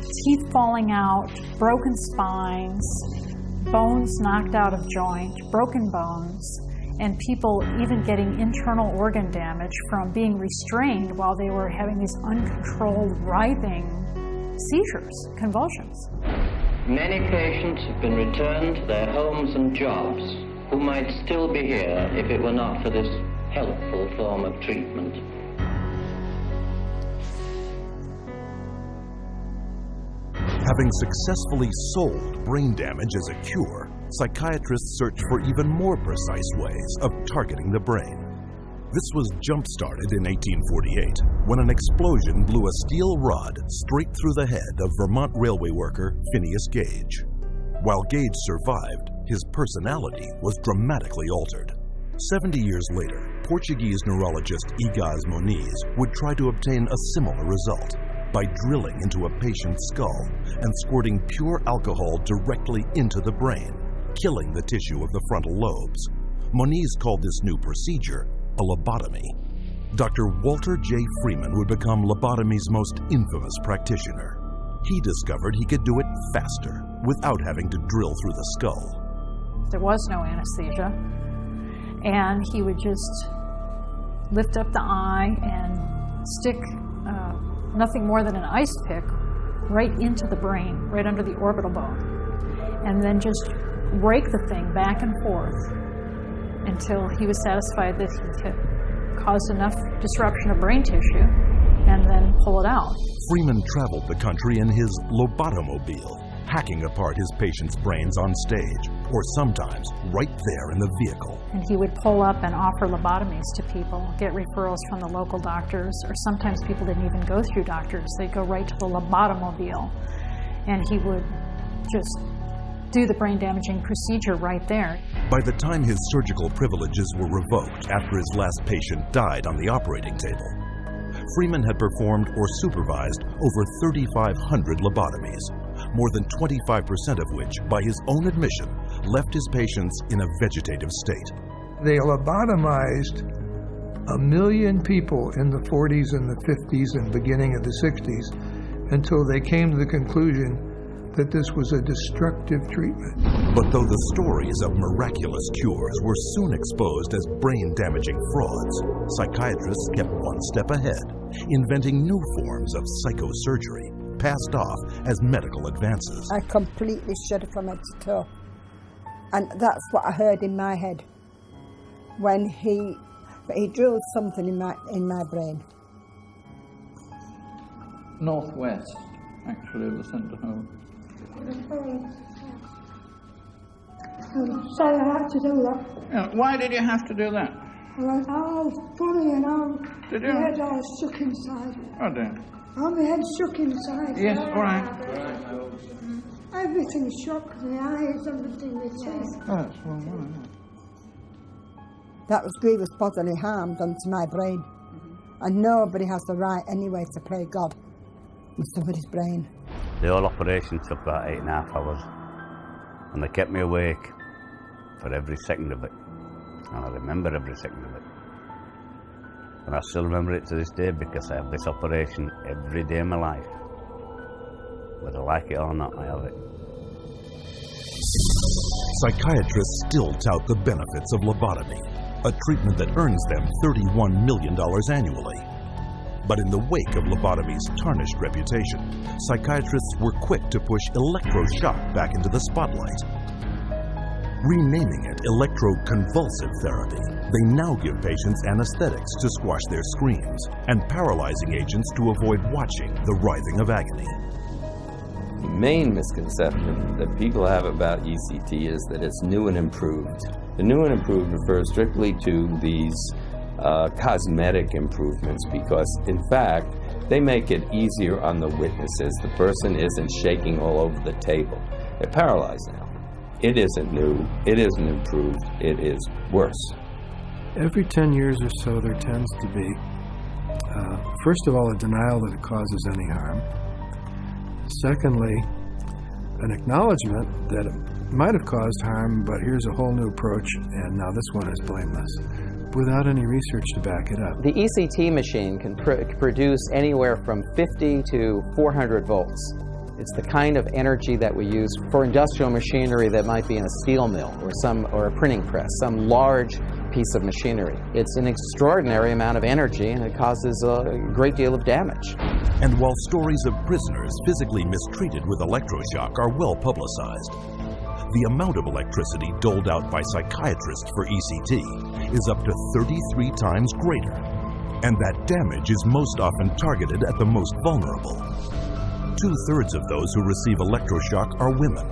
teeth falling out, broken spines, bones knocked out of joint, broken bones, and people even getting internal organ damage from being restrained while they were having these uncontrolled writhing seizures, convulsions. Many patients have been returned to their homes and jobs who might still be here if it were not for this helpful form of treatment. Having successfully sold brain damage as a cure, psychiatrists searched for even more precise ways of targeting the brain. This was jump-started in 1848 when an explosion blew a steel rod straight through the head of Vermont railway worker Phineas Gage. While Gage survived, his personality was dramatically altered. 70 years later, Portuguese neurologist Egas Moniz would try to obtain a similar result by drilling into a patient's skull and squirting pure alcohol directly into the brain, killing the tissue of the frontal lobes. Moniz called this new procedure a lobotomy. Dr. Walter J. Freeman would become lobotomy's most infamous practitioner. He discovered he could do it faster without having to drill through the skull. There was no anesthesia. And he would just lift up the eye and stick nothing more than an ice pick right into the brain, right under the orbital bone, and then just rake the thing back and forth until he was satisfied that he had caused enough disruption of brain tissue, and then pull it out. Freeman traveled the country in his lobotomobile, hacking apart his patients' brains on stage, or sometimes right there in the vehicle. And he would pull up and offer lobotomies to people, get referrals from the local doctors, or sometimes people didn't even go through doctors. They'd go right to the lobotomobile, and he would just do the brain-damaging procedure right there. By the time his surgical privileges were revoked after his last patient died on the operating table, Freeman had performed or supervised over 3,500 lobotomies, more than 25% of which, by his own admission, left his patients in a vegetative state. They lobotomized 1 million people in the 40s and the 50s and beginning of the 60s until they came to the conclusion that this was a destructive treatment. But though the stories of miraculous cures were soon exposed as brain-damaging frauds, psychiatrists kept one step ahead, inventing new forms of psychosurgery, passed off as medical advances. I completely shuddered from head to toe. And that's what I heard in my head when he drilled something in my brain. Northwest actually was sent to home. Sorry, I had to do that. Yeah, why did you have to do that? I went, oh, funny, and Did you? my head all shook inside. Oh dear. Oh, my head shook inside. Yes, all right. Everything shook, the eyes, everything, the teeth. Oh, that's wrong. That was grievous bodily harm done to my brain. And nobody has the right anyway to play God with somebody's brain. The whole operation took about 8.5 hours, and they kept me awake for every second of it, and I remember every second of it. And I still remember it to this day because I have this operation every day of my life. Whether I like it or not, I have it. Psychiatrists still tout the benefits of lobotomy, a treatment that earns them $31 million annually. But in the wake of lobotomy's tarnished reputation, psychiatrists were quick to push electroshock back into the spotlight. Renaming it electroconvulsive therapy, they now give patients anesthetics to squash their screams and paralyzing agents to avoid watching the writhing of agony. The main misconception that people have about ECT is that it's new and improved. The new and improved refers strictly to these cosmetic improvements because, in fact, they make it easier on the witnesses. The person isn't shaking all over the table. They're paralyzed now. It isn't new. It isn't improved. It is worse. Every 10 years or so, there tends to be, first of all, a denial that it causes any harm. Secondly, an acknowledgement that it might have caused harm, but here's a whole new approach, and now this one is blameless, without any research to back it up. The ECT machine can produce anywhere from 50 to 400 volts. It's the kind of energy that we use for industrial machinery that might be in a steel mill or a printing press, some large piece of machinery. It's an extraordinary amount of energy, and it causes a great deal of damage. And while stories of prisoners physically mistreated with electroshock are well publicized, the amount of electricity doled out by psychiatrists for ECT is up to 33 times greater, and that damage is most often targeted at the most vulnerable. 2/3 of those who receive electroshock are women,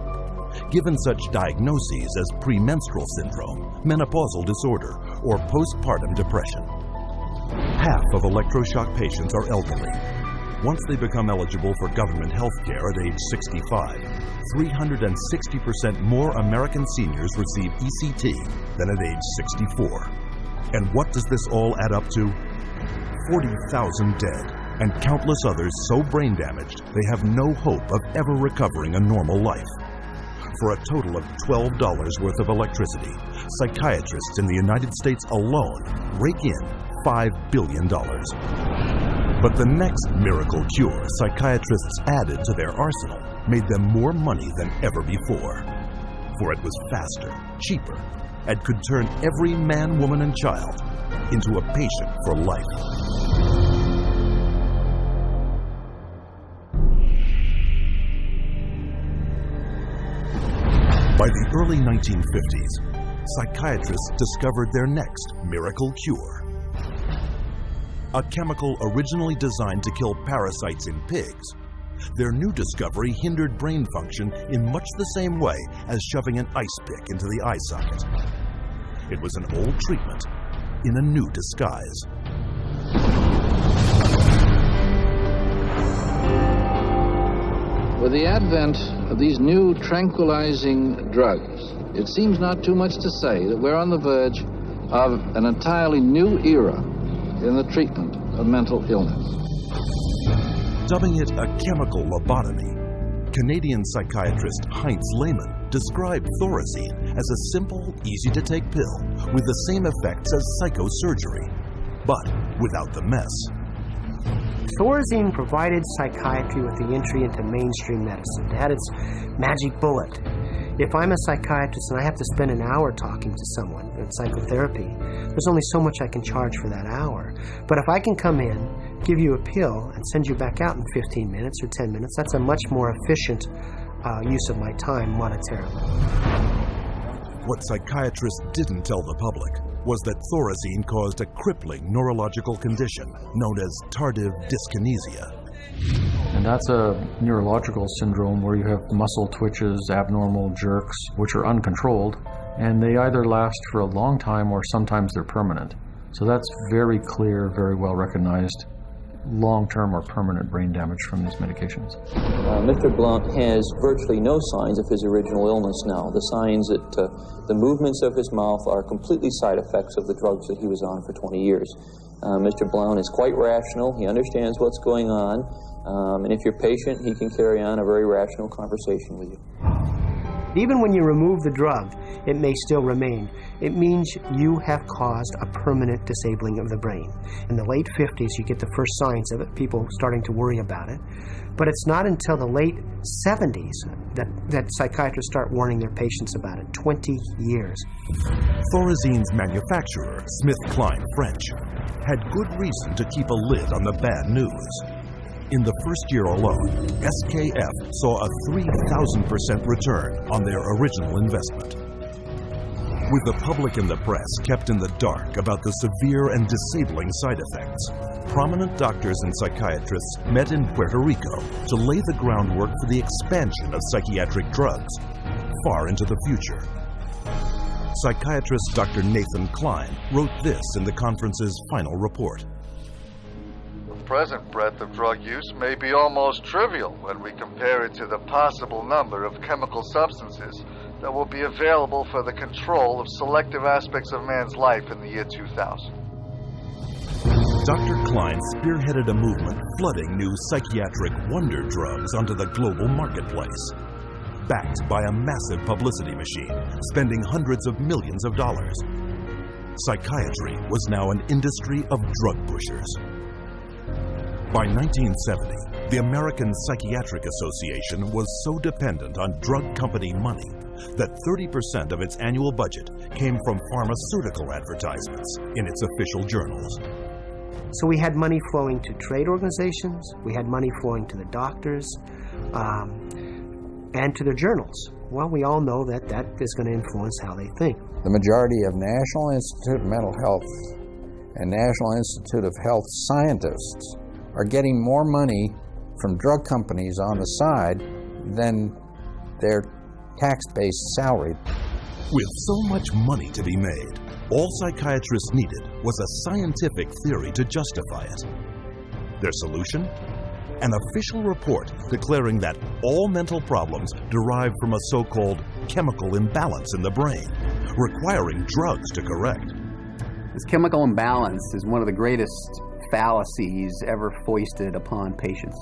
given such diagnoses as premenstrual syndrome, menopausal disorder, or postpartum depression. Half of electroshock patients are elderly. Once they become eligible for government health care at age 65, 360% more American seniors receive ECT than at age 64. And what does this all add up to? 40,000 dead, and countless others so brain damaged they have no hope of ever recovering a normal life. For a total of $12 worth of electricity, psychiatrists in the United States alone rake in $5 billion. But the next miracle cure psychiatrists added to their arsenal made them more money than ever before. for it was faster, cheaper, and could turn every man, woman, and child into a patient for life. By the early 1950s, psychiatrists discovered their next miracle cure. A chemical originally designed to kill parasites in pigs, their new discovery hindered brain function in much the same way as shoving an ice pick into the eye socket. It was an old treatment in a new disguise. With the advent of these new tranquilizing drugs, it seems not too much to say that we're on the verge of an entirely new era in the treatment of mental illness. Dubbing it a chemical lobotomy, Canadian psychiatrist Heinz Lehmann described Thorazine as a simple, easy-to-take pill with the same effects as psychosurgery, but without the mess. Thorazine provided psychiatry with the entry into mainstream medicine. It had its magic bullet. If I'm a psychiatrist and I have to spend an hour talking to someone in psychotherapy, there's only so much I can charge for that hour. But if I can come in, give you a pill, and send you back out in 15 minutes or 10 minutes, that's a much more efficient use of my time monetarily. What psychiatrists didn't tell the public was that Thorazine caused a crippling neurological condition known as tardive dyskinesia. And that's a neurological syndrome where you have muscle twitches, abnormal jerks, which are uncontrolled, and they either last for a long time or sometimes they're permanent. So that's very clear, very well recognized, long-term or permanent brain damage from these medications. Mr. Blount has virtually no signs of his original illness now. The signs that the movements of his mouth are completely side effects of the drugs that he was on for 20 years. Mr. Blount is quite rational. He understands what's going on. And if you're patient, he can carry on a very rational conversation with you. Even when you remove the drug, it may still remain. It means you have caused a permanent disabling of the brain. In the late 50s, you get the first signs of it, people starting to worry about it. But it's not until the late 70s that psychiatrists start warning their patients about it, 20 years. Thorazine's manufacturer, SmithKline French, had good reason to keep a lid on the bad news. In the first year alone, SKF saw a 3,000% return on their original investment. With the public and the press kept in the dark about the severe and disabling side effects, prominent doctors and psychiatrists met in Puerto Rico to lay the groundwork for the expansion of psychiatric drugs far into the future. Psychiatrist Dr. Nathan Klein wrote this in the conference's final report. The present breadth of drug use may be almost trivial when we compare it to the possible number of chemical substances that will be available for the control of selective aspects of man's life in the year 2000. Dr. Klein spearheaded a movement flooding new psychiatric wonder drugs onto the global marketplace, backed by a massive publicity machine, spending hundreds of millions of dollars. Psychiatry was now an industry of drug pushers. By 1970, the American Psychiatric Association was so dependent on drug company money that 30% of its annual budget came from pharmaceutical advertisements in its official journals. So we had money flowing to trade organizations, we had money flowing to the doctors, and to their journals. Well, we all know that that is going to influence how they think. The majority of National Institute of Mental Health and National Institute of Health scientists are getting more money from drug companies on the side than their tax-based salary. With so much money to be made, all psychiatrists needed was a scientific theory to justify it. Their solution? An official report declaring that all mental problems derive from a so-called chemical imbalance in the brain, requiring drugs to correct. This chemical imbalance is one of the greatest fallacies ever foisted upon patients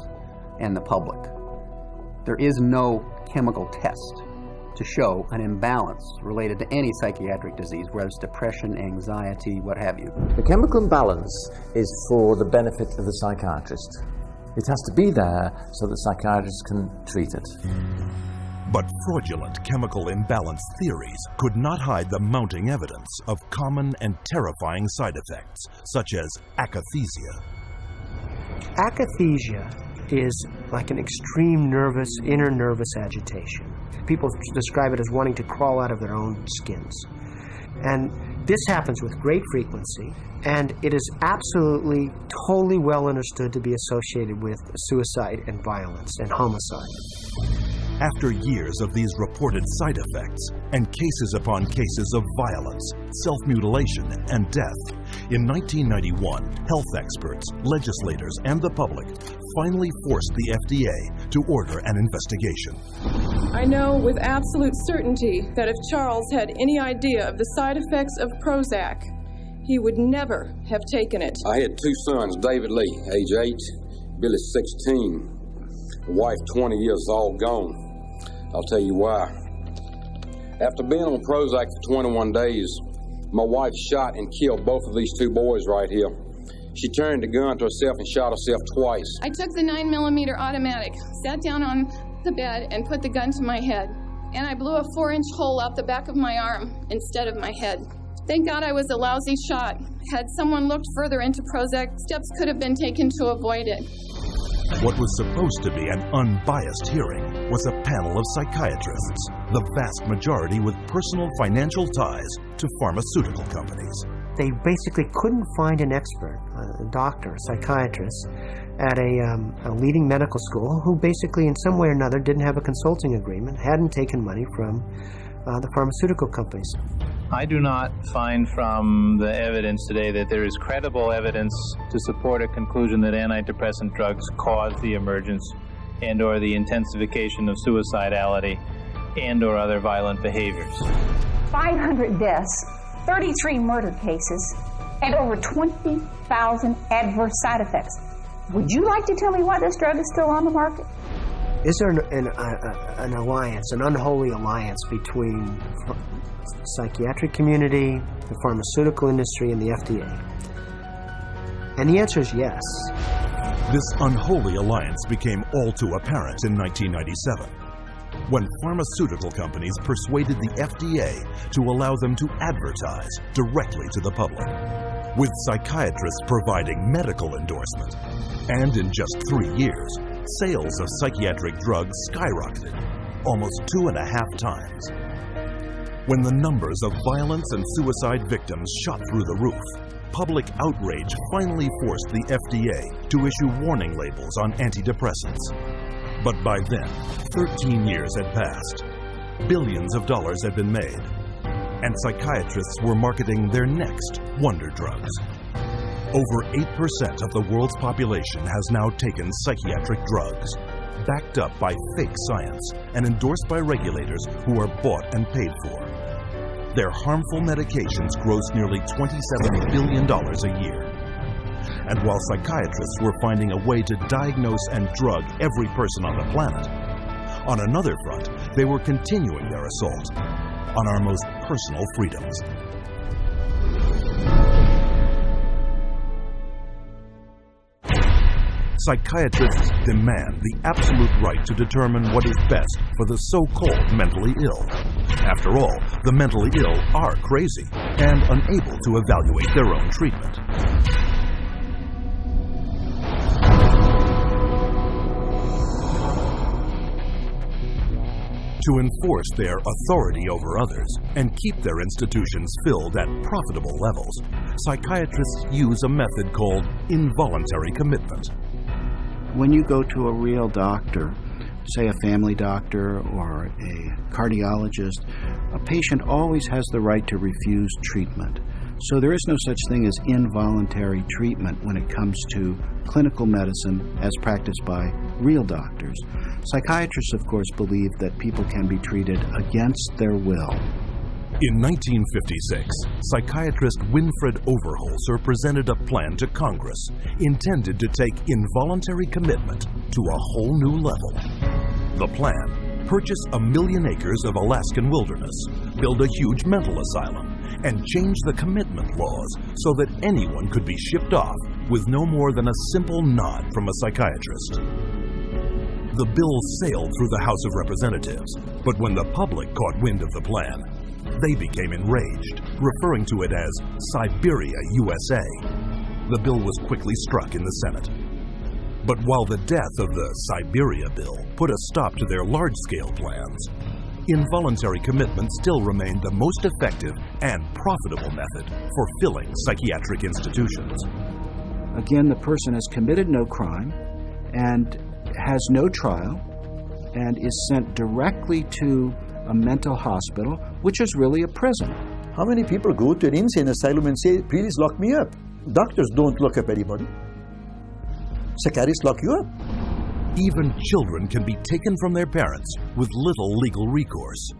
and the public. There is no chemical test to show an imbalance related to any psychiatric disease, whether it's depression, anxiety, what have you. The chemical imbalance is for the benefit of the psychiatrist. It has to be there so that psychiatrists can treat it. But fraudulent chemical imbalance theories could not hide the mounting evidence of common and terrifying side effects, such as akathisia. Akathisia is like an extreme inner nervous agitation. People describe it as wanting to crawl out of their own skins. And this happens with great frequency, and it is absolutely, totally well understood to be associated with suicide and violence and homicide. After years of these reported side effects and cases upon cases of violence, self-mutilation, and death, in 1991, health experts, legislators, and the public finally forced the FDA to order an investigation. I know with absolute certainty that if Charles had any idea of the side effects of Prozac, he would never have taken it. I had two sons, David Lee, age 8, Billy 16, wife 20 years, all gone. I'll tell you why. After being on Prozac for 21 days, my wife shot and killed both of these two boys right here. She turned the gun to herself and shot herself twice. I took the 9mm automatic, sat down on the bed, and put the gun to my head. And I blew a 4-inch hole out the back of my arm instead of my head. Thank God I was a lousy shot. Had someone looked further into Prozac, steps could have been taken to avoid it. What was supposed to be an unbiased hearing was a panel of psychiatrists, the vast majority with personal financial ties to pharmaceutical companies. They basically couldn't find an expert, a doctor, a psychiatrist, at a leading medical school who basically in some way or another didn't have a consulting agreement, hadn't taken money from the pharmaceutical companies. I do not find from the evidence today that there is credible evidence to support a conclusion that antidepressant drugs cause the emergence and or the intensification of suicidality and or other violent behaviors. 500 deaths, 33 murder cases, and over 20,000 adverse side effects. Would you like to tell me why this drug is still on the market? Is there an alliance, an unholy alliance between the psychiatric community, the pharmaceutical industry, and the FDA? And the answer is yes. This unholy alliance became all too apparent in 1997, when pharmaceutical companies persuaded the FDA to allow them to advertise directly to the public, with psychiatrists providing medical endorsement. And in just 3 years, sales of psychiatric drugs skyrocketed, almost 2.5 times. When the numbers of violence and suicide victims shot through the roof, public outrage finally forced the FDA to issue warning labels on antidepressants. But by then, 13 years had passed. Billions of dollars had been made, and psychiatrists were marketing their next wonder drugs. Over 8% of the world's population has now taken psychiatric drugs, backed up by fake science and endorsed by regulators who are bought and paid for. Their harmful medications gross nearly $27 billion a year. And while psychiatrists were finding a way to diagnose and drug every person on the planet, on another front, they were continuing their assault on our most personal freedoms. Psychiatrists demand the absolute right to determine what is best for the so-called mentally ill. After all, the mentally ill are crazy and unable to evaluate their own treatment. To enforce their authority over others and keep their institutions filled at profitable levels, psychiatrists use a method called involuntary commitment. When you go to a real doctor, say a family doctor or a cardiologist, a patient always has the right to refuse treatment. So there is no such thing as involuntary treatment when it comes to clinical medicine as practiced by real doctors. Psychiatrists, of course, believe that people can be treated against their will. In 1956, psychiatrist Winfred Overholser presented a plan to Congress intended to take involuntary commitment to a whole new level. The plan: purchase 1 million acres of Alaskan wilderness, build a huge mental asylum, and change the commitment laws so that anyone could be shipped off with no more than a simple nod from a psychiatrist. The bill sailed through the House of Representatives, but when the public caught wind of the plan, they became enraged, referring to it as Siberia, USA. The bill was quickly struck in the Senate. But while the death of the Siberia bill put a stop to their large-scale plans, involuntary commitment still remained the most effective and profitable method for filling psychiatric institutions. Again, the person has committed no crime and has no trial and is sent directly to a mental hospital, which is really a prison. How many people go to an insane asylum and say, please lock me up? Doctors don't lock up anybody. Psychiatrists lock you up. Even children can be taken from their parents with little legal recourse.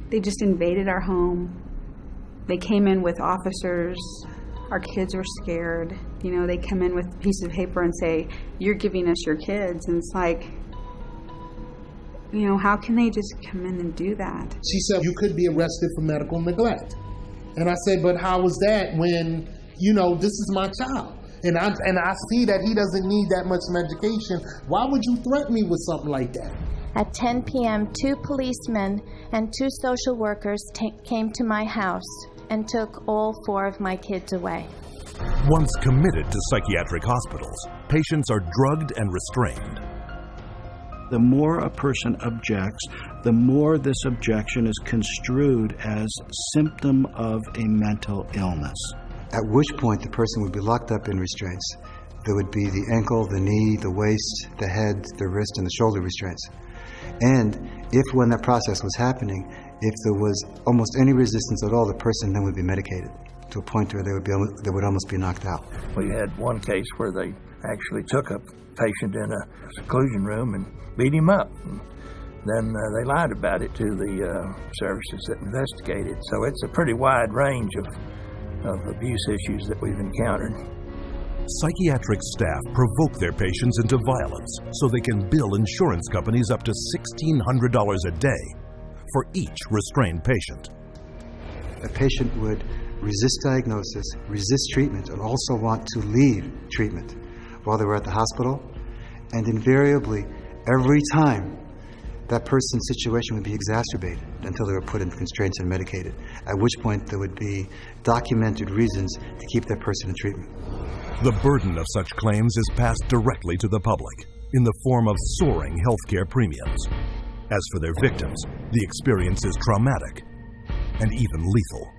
They just invaded our home. They came in with officers. Our kids were scared. You know, they come in with a piece of paper and say, you're giving us your kids. And it's like, you know, how can they just come in and do that? She said, you could be arrested for medical neglect. And I said, but how is that when, you know, this is my child? And I see that he doesn't need that much medication. Why would you threaten me with something like that? At 10 p.m., 2 policemen and 2 social workers came to my house and took all 4 of my kids away. Once committed to psychiatric hospitals, patients are drugged and restrained. The more a person objects, the more this objection is construed as symptom of a mental illness. At which point the person would be locked up in restraints. There would be the ankle, the knee, the waist, the head, the wrist, and the shoulder restraints. And if when that process was happening, if there was almost any resistance at all, the person then would be medicated to a point where they would almost be knocked out. We had one case where they actually took a patient in a seclusion room and beat him up. And then they lied about it to the services that investigated. So it's a pretty wide range of abuse issues that we've encountered. Psychiatric staff provoke their patients into violence so they can bill insurance companies up to $1,600 a day for each restrained patient. A patient would resist diagnosis, resist treatment, and also want to leave treatment while they were at the hospital. And invariably, every time, that person's situation would be exacerbated until they were put in constraints and medicated, at which point there would be documented reasons to keep that person in treatment. The burden of such claims is passed directly to the public in the form of soaring healthcare premiums. As for their victims, the experience is traumatic and even lethal.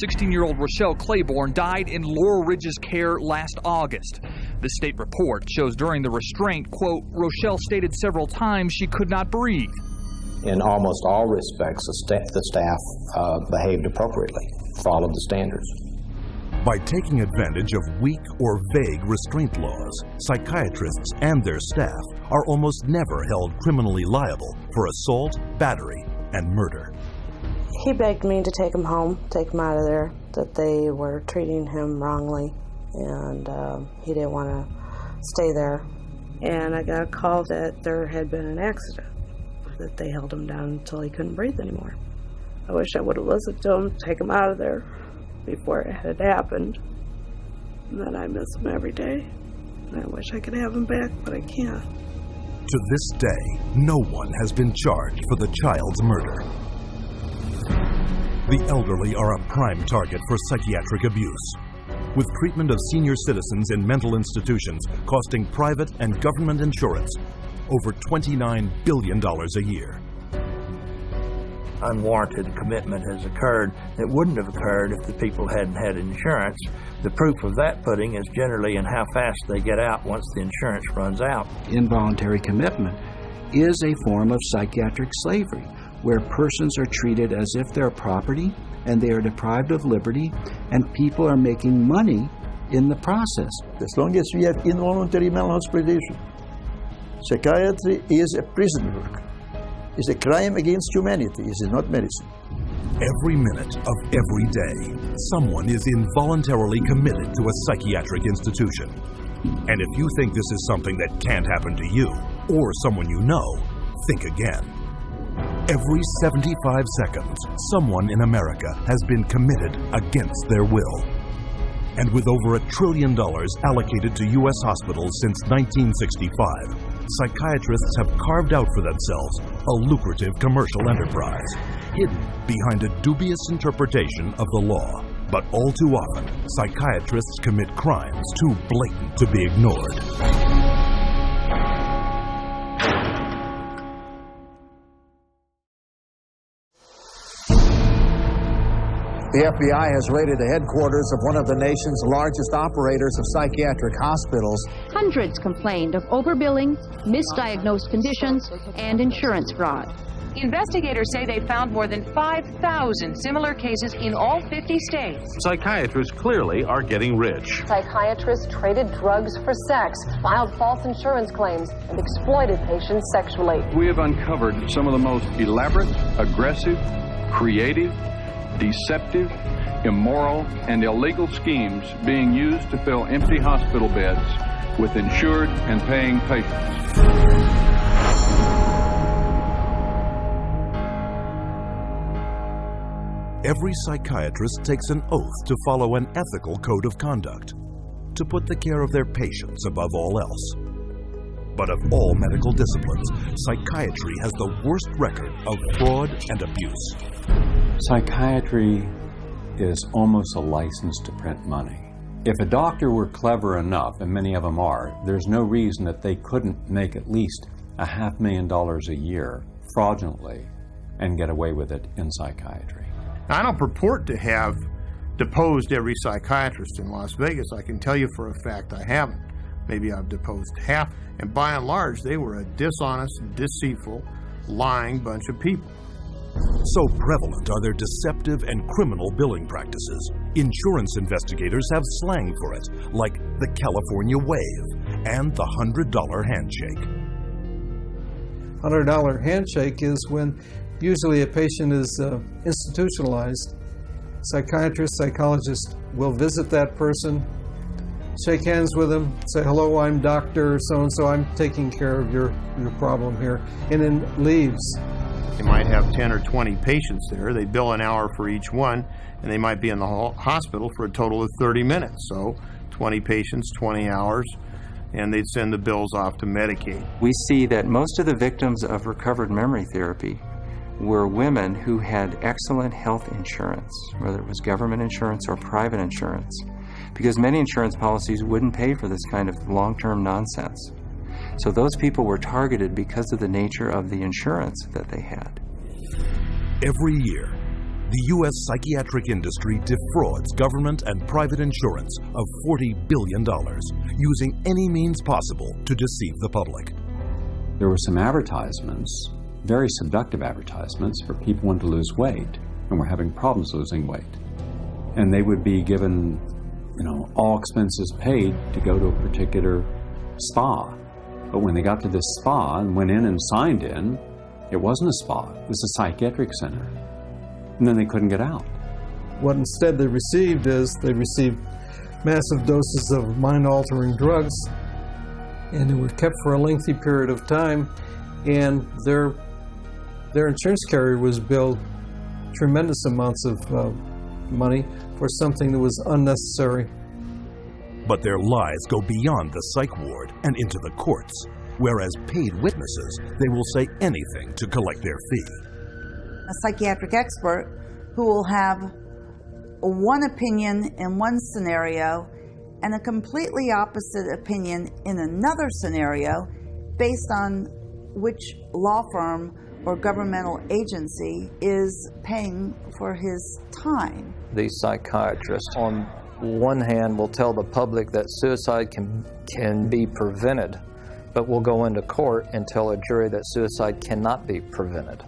16-year-old Rochelle Claiborne died in Laurel Ridge's care last August. The state report shows during the restraint, quote, Rochelle stated several times she could not breathe. In almost all respects, the staff behaved appropriately, followed the standards. By taking advantage of weak or vague restraint laws, psychiatrists and their staff are almost never held criminally liable for assault, battery, and murder. He begged me to take him home, take him out of there, that they were treating him wrongly, and he didn't want to stay there. And I got a call that there had been an accident, that they held him down until he couldn't breathe anymore. I wish I would have listened to him, take him out of there before it had happened. And then I miss him every day. And I wish I could have him back, but I can't. To this day, no one has been charged for the child's murder. The elderly are a prime target for psychiatric abuse, with treatment of senior citizens in mental institutions costing private and government insurance over $29 billion a year. Unwarranted commitment has occurred that wouldn't have occurred if the people hadn't had insurance. The proof of that pudding is generally in how fast they get out once the insurance runs out. Involuntary commitment is a form of psychiatric slavery, where persons are treated as if they're property and they are deprived of liberty, and people are making money in the process. As long as we have involuntary mental hospitalization, psychiatry is a prison work. It's a crime against humanity. It is not medicine. Every minute of every day, someone is involuntarily committed to a psychiatric institution. And if you think this is something that can't happen to you or someone you know, think again. Every 75 seconds, someone in America has been committed against their will. And with over $1 trillion allocated to U.S. hospitals since 1965, psychiatrists have carved out for themselves a lucrative commercial enterprise, hidden behind a dubious interpretation of the law. But all too often, psychiatrists commit crimes too blatant to be ignored. The FBI has raided the headquarters of one of the nation's largest operators of psychiatric hospitals. Hundreds complained of overbilling, misdiagnosed conditions, and insurance fraud. Investigators say they found more than 5,000 similar cases in all 50 states. Psychiatrists clearly are getting rich. Psychiatrists traded drugs for sex, filed false insurance claims, and exploited patients sexually. We have uncovered some of the most elaborate, aggressive, creative, deceptive, immoral, and illegal schemes being used to fill empty hospital beds with insured and paying patients. Every psychiatrist takes an oath to follow an ethical code of conduct, to put the care of their patients above all else. But of all medical disciplines, psychiatry has the worst record of fraud and abuse. Psychiatry is almost a license to print money. If a doctor were clever enough, and many of them are, there's no reason that they couldn't make at least $500,000 a year fraudulently and get away with it in psychiatry. I don't purport to have deposed every psychiatrist in Las Vegas. I can tell you for a fact I haven't. Maybe I've deposed half, and by and large, they were a dishonest, deceitful, lying bunch of people. So prevalent are their deceptive and criminal billing practices. Insurance investigators have slang for it, like the California Wave and the $100 handshake. $100 handshake is when usually a patient is institutionalized. Psychiatrist, psychologist will visit that person, shake hands with them, say, hello, I'm Dr. So-and-so, I'm taking care of your problem here, and then leaves. They might have 10 or 20 patients there. They bill an hour for each one, and they might be in the hospital for a total of 30 minutes. So 20 patients, 20 hours, and they'd send the bills off to Medicaid. We see that most of the victims of recovered memory therapy were women who had excellent health insurance, whether it was government insurance or private insurance, because many insurance policies wouldn't pay for this kind of long-term nonsense. So those people were targeted because of the nature of the insurance that they had. Every year, the U.S. psychiatric industry defrauds government and private insurance of $40 billion, using any means possible to deceive the public. There were some advertisements, very seductive advertisements, for people wanting to lose weight and were having problems losing weight. And they would be given, all expenses paid to go to a particular spa. But when they got to this spa and went in and signed in, it wasn't a spa, it was a psychiatric center. And then they couldn't get out. What instead they received is they received massive doses of mind-altering drugs, and they were kept for a lengthy period of time, and their insurance carrier was billed tremendous amounts of money for something that was unnecessary. But their lies go beyond the psych ward and into the courts, whereas paid witnesses, they will say anything to collect their fee. A psychiatric expert who will have one opinion in one scenario and a completely opposite opinion in another scenario based on which law firm or governmental agency is paying for his time. These psychiatrists, on one hand, will tell the public that suicide can be prevented, but will go into court and tell a jury that suicide cannot be prevented.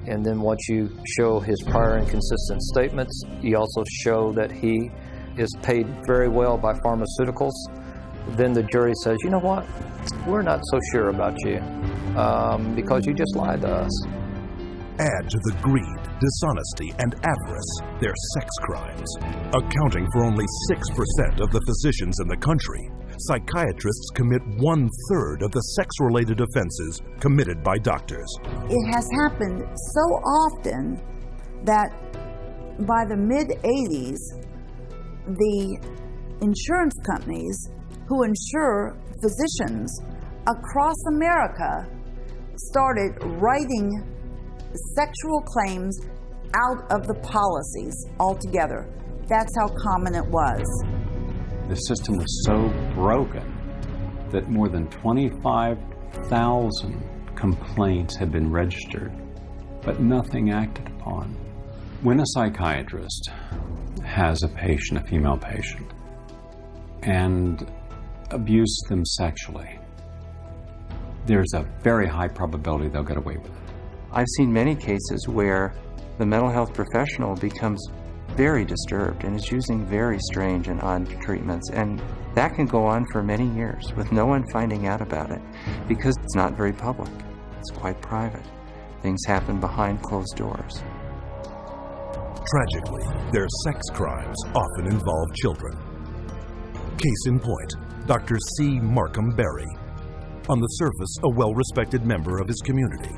And then once you show his prior inconsistent statements, you also show that he is paid very well by pharmaceuticals, then the jury says, you know what, we're not so sure about you because you just lied to us. Add to the greed, dishonesty, and avarice their sex crimes. Accounting for only 6% of the physicians in the country, psychiatrists commit 1/3 of the sex-related offenses committed by doctors. It has happened so often that by the mid-'80s, the insurance companies who insure physicians across America started writing sexual claims out of the policies altogether. That's how common it was. The system was so broken that more than 25,000 complaints had been registered, but nothing acted upon. When a psychiatrist has a patient, a female patient, and abuse them sexually, there's a very high probability they'll get away with it. I've seen many cases where the mental health professional becomes very disturbed and is using very strange and odd treatments, and that can go on for many years with no one finding out about it because it's not very public. It's quite private. Things happen behind closed doors. Tragically, their sex crimes often involve children. Case in point, Dr. C. Markham Berry. On the surface, a well-respected member of his community.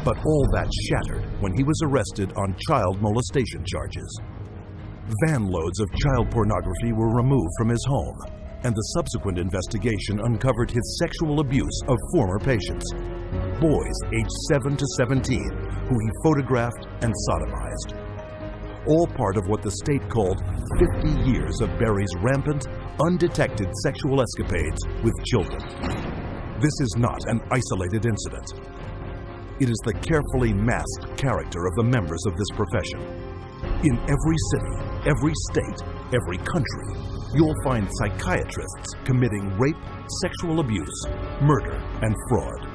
But all that shattered when he was arrested on child molestation charges. Van loads of child pornography were removed from his home, and the subsequent investigation uncovered his sexual abuse of former patients, boys aged 7 to 17, who he photographed and sodomized. All part of what the state called 50 years of Berry's rampant, undetected sexual escapades with children. This is not an isolated incident. It is the carefully masked character of the members of this profession. In every city, every state, every country, you'll find psychiatrists committing rape, sexual abuse, murder, and fraud.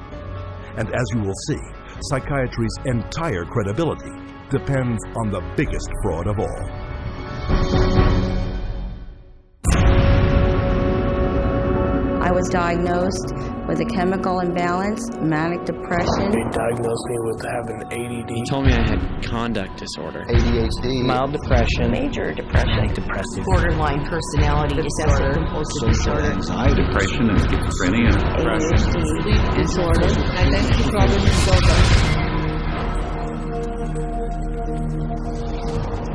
And as you will see, psychiatry's entire credibility depends on the biggest fraud of all. I was diagnosed with a chemical imbalance, manic depression. They diagnosed me with having ADD. He told me I had conduct disorder, ADHD, mild depression, major depression, depressive, borderline personality disorder, compulsive disorder, anxiety, depression, and schizophrenia, ADHD disorder, identity problem disorder.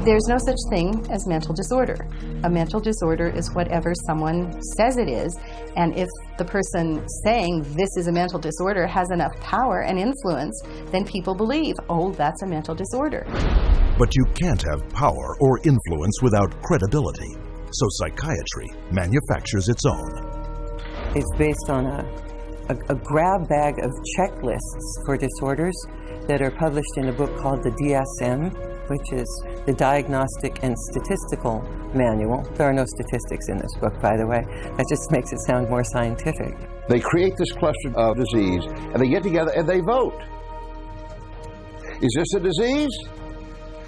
There's no such thing as mental disorder. A mental disorder is whatever someone says it is, and if the person saying this is a mental disorder has enough power and influence, then people believe, oh, that's a mental disorder. But you can't have power or influence without credibility, so psychiatry manufactures its own. It's based on a grab bag of checklists for disorders that are published in a book called the DSM, which is the Diagnostic and Statistical Manual. There are no statistics in this book, by the way. That just makes it sound more scientific. They create this cluster of disease, and they get together and they vote. Is this a disease?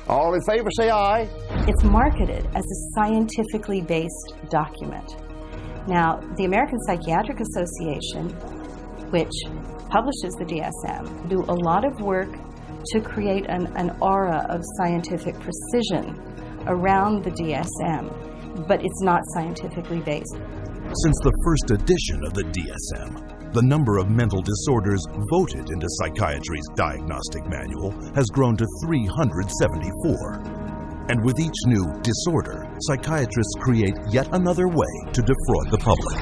All in favor say aye. It's marketed as a scientifically based document. Now, the American Psychiatric Association, which publishes the DSM, do a lot of work to create an aura of scientific precision around the DSM, but it's not scientifically based. Since the first edition of the DSM, the number of mental disorders voted into psychiatry's diagnostic manual has grown to 374. And with each new disorder, psychiatrists create yet another way to defraud the public.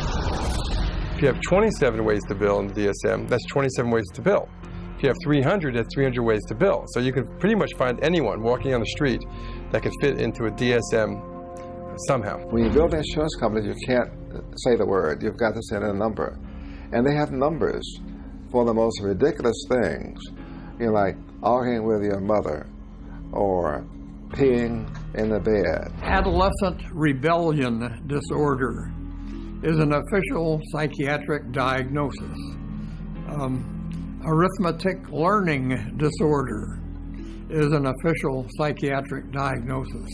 If you have 27 ways to bill in the DSM, that's 27 ways to bill. If you have 300, that's 300 ways to bill. So you can pretty much find anyone walking on the street that could fit into a DSM somehow. When you build insurance companies, you can't say the word. You've got to send in a number. And they have numbers for the most ridiculous things. You know, like arguing with your mother or peeing in the bed. Adolescent rebellion disorder is an official psychiatric diagnosis. Arithmetic learning disorder is an official psychiatric diagnosis.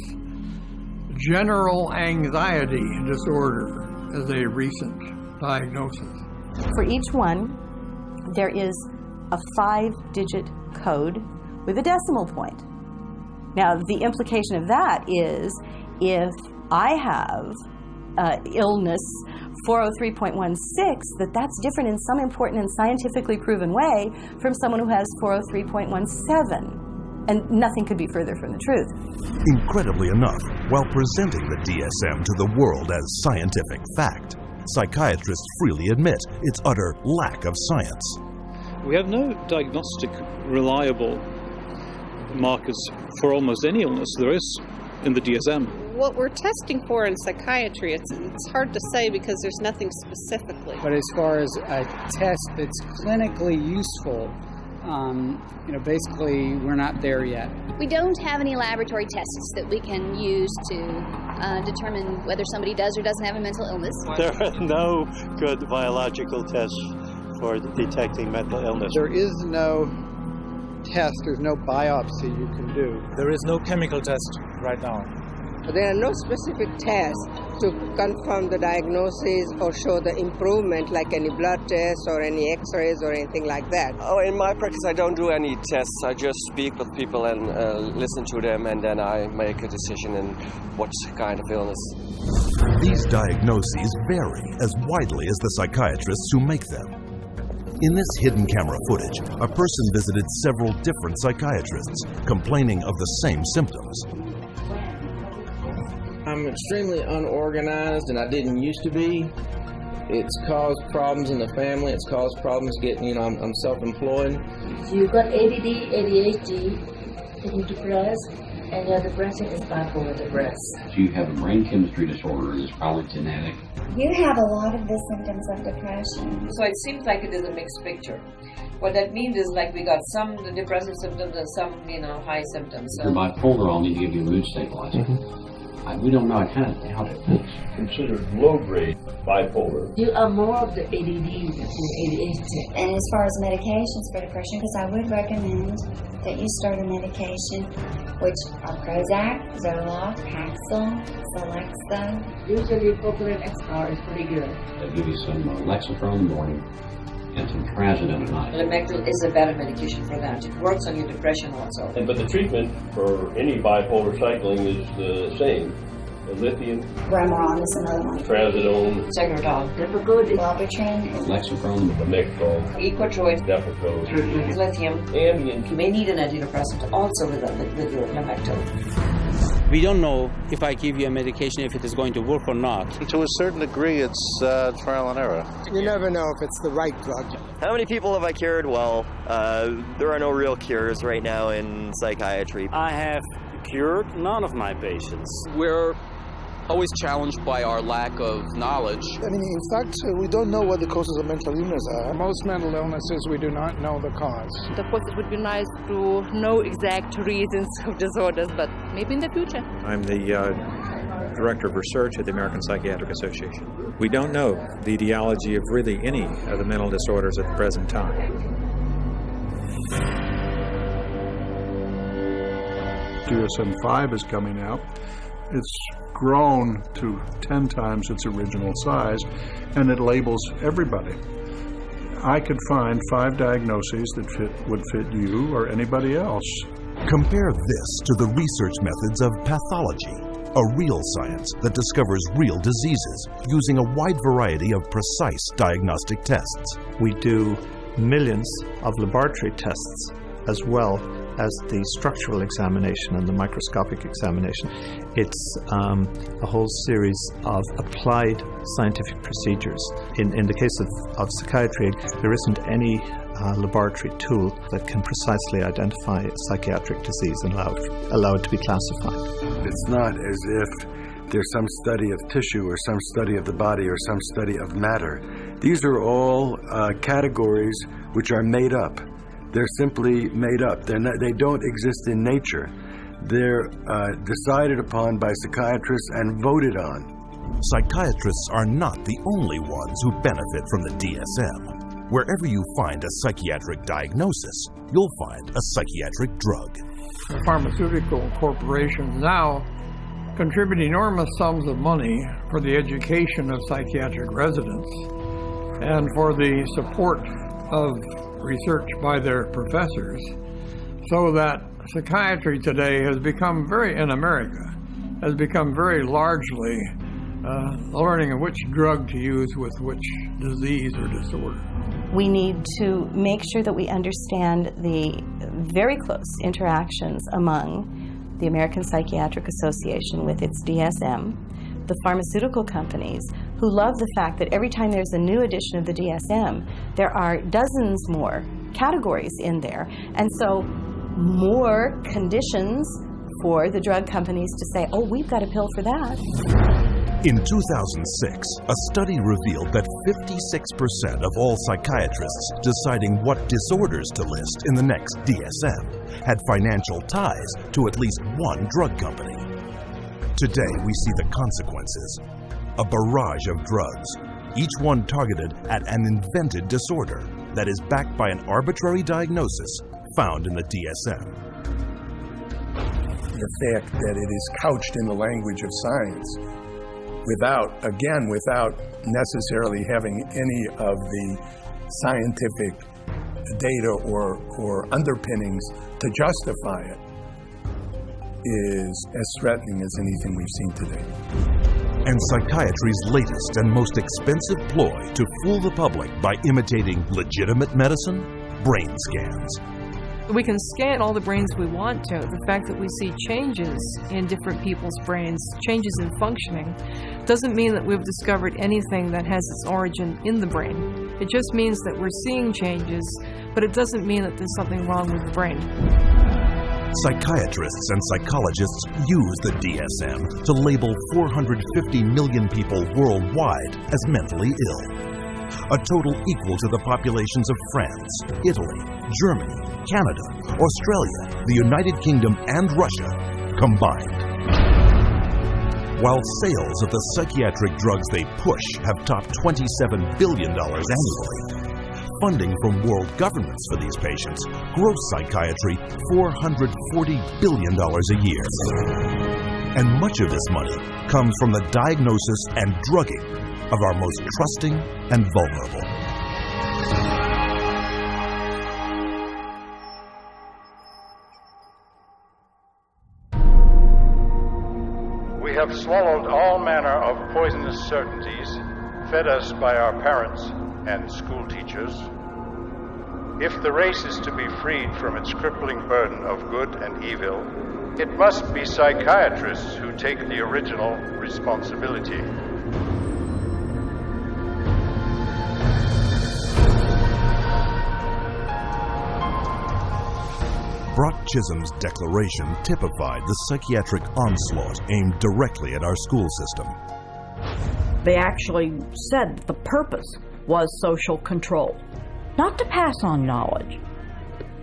General anxiety disorder is a recent diagnosis. For each one, there is a 5-digit code with a decimal point. Now, the implication of that is if I have illness 403.16, that's different in some important and scientifically proven way from someone who has 403.17. And nothing could be further from the truth. Incredibly enough, while presenting the DSM to the world as scientific fact, psychiatrists freely admit its utter lack of science. We have no diagnostic reliable markers for almost any illness there is in the DSM. What we're testing for in psychiatry, it's hard to say because there's nothing specifically. But as far as a test that's clinically useful, basically we're not there yet. We don't have any laboratory tests that we can use to determine whether somebody does or doesn't have a mental illness. There are no good biological tests for detecting mental illness. There is no test, there's no biopsy you can do. There is no chemical test right now. There are no specific tests to confirm the diagnosis or show the improvement, like any blood tests or any x-rays or anything like that. Oh, in my practice, I don't do any tests. I just speak with people and listen to them, and then I make a decision in what kind of illness. These diagnoses vary as widely as the psychiatrists who make them. In this hidden camera footage, a person visited several different psychiatrists, complaining of the same symptoms. I'm extremely unorganized, and I didn't used to be. It's caused problems in the family. It's caused problems getting, I'm self-employed. You've got ADD, ADHD, getting depressed, and your depression is bipolar depressed. If you have a brain chemistry disorder, it's probably genetic. You have a lot of the symptoms of depression. So it seems like it is a mixed picture. What that means is like we got some depressive symptoms and some, high symptoms. If you're bipolar, I'll need to give you a mood stabilizer. Mm-hmm. We don't know how to fix. Considered low-grade bipolar. You are more of the ADD than ADHD. And as far as medications for depression, because I would recommend that you start a medication, which are Prozac, Zoloft, Paxil, Celexa. Usually Propylene XR is pretty good. They'll give you some Lexapro in the morning and some Trazodone at night. Lamictal is a better medication for that. It works on your depression also. But the treatment for any bipolar cycling is the same. The lithium, Remeron is another one. Trazodone, Segretol, Depakote, Wellbutrin, Lexapro, Lamictal, Equitroid, Depakote, lithium, Ambien. You may need an antidepressant also with your Lamictal. We don't know if I give you a medication if it is going to work or not. To a certain degree, it's trial and error. You never know if it's the right drug. How many people have I cured? Well, there are no real cures right now in psychiatry. I have cured none of my patients. We're always challenged by our lack of knowledge. In fact, we don't know what the causes of mental illness are. Most mental illnesses, we do not know the cause. Of course, it would be nice to know exact reasons of disorders, but maybe in the future. I'm the Director of Research at the American Psychiatric Association. We don't know the etiology of really any of the mental disorders at the present time. DSM-5 is coming out. It's grown to 10 times its original size, and it labels everybody. I could find 5 diagnoses that would fit you or anybody else. Compare this to the research methods of pathology, a real science that discovers real diseases using a wide variety of precise diagnostic tests. We do millions of laboratory tests as well as the structural examination and the microscopic examination. It's a whole series of applied scientific procedures. In the case of psychiatry, there isn't any laboratory tool that can precisely identify psychiatric disease and allow it to be classified. It's not as if there's some study of tissue or some study of the body or some study of matter. These are all categories which are made up. They're simply made up. They don't exist in nature. They're decided upon by psychiatrists and voted on. Psychiatrists are not the only ones who benefit from the DSM. Wherever you find a psychiatric diagnosis, you'll find a psychiatric drug. The pharmaceutical corporations now contribute enormous sums of money for the education of psychiatric residents and for the support of research by their professors, so that psychiatry today has become in America, has become very largely learning which drug to use with which disease or disorder. We need to make sure that we understand the very close interactions among the American Psychiatric Association with its DSM, the pharmaceutical companies who love the fact that every time there's a new edition of the DSM, there are dozens more categories in there. And so more conditions for the drug companies to say, oh, we've got a pill for that. In 2006, a study revealed that 56% of all psychiatrists deciding what disorders to list in the next DSM had financial ties to at least one drug company. Today, we see the consequences. A barrage of drugs, each one targeted at an invented disorder that is backed by an arbitrary diagnosis found in the DSM. The fact that it is couched in the language of science without necessarily having any of the scientific data or underpinnings to justify it is as threatening as anything we've seen today. And psychiatry's latest and most expensive ploy to fool the public by imitating legitimate medicine? Brain scans. We can scan all the brains we want to. The fact that we see changes in different people's brains, changes in functioning, doesn't mean that we've discovered anything that has its origin in the brain. It just means that we're seeing changes, but it doesn't mean that there's something wrong with the brain. Psychiatrists and psychologists use the DSM to label 450 million people worldwide as mentally ill. A total equal to the populations of France, Italy, Germany, Canada, Australia, the United Kingdom, and Russia combined. While sales of the psychiatric drugs they push have topped $27 billion annually, funding from world governments for these patients gross psychiatry $440 billion a year. And much of this money comes from the diagnosis and drugging of our most trusting and vulnerable. We have swallowed all manner of poisonous certainties fed us by our parents and school teachers. If the race is to be freed from its crippling burden of good and evil, it must be psychiatrists who take the original responsibility. Brock Chisholm's declaration typified the psychiatric onslaught aimed directly at our school system. They actually said the purpose was social control, not to pass on knowledge,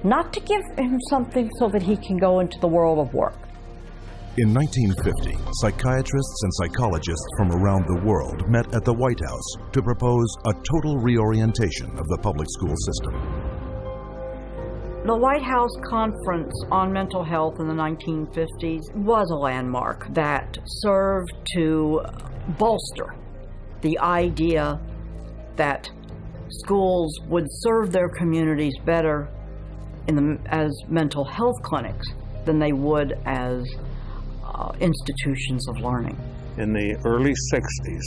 not to give him something so that he can go into the world of work. In 1950, psychiatrists and psychologists from around the world met at the White House to propose a total reorientation of the public school system. The White House Conference on Mental Health in the 1950s was a landmark that served to bolster the idea that schools would serve their communities better as mental health clinics than they would as institutions of learning. In the early 60s,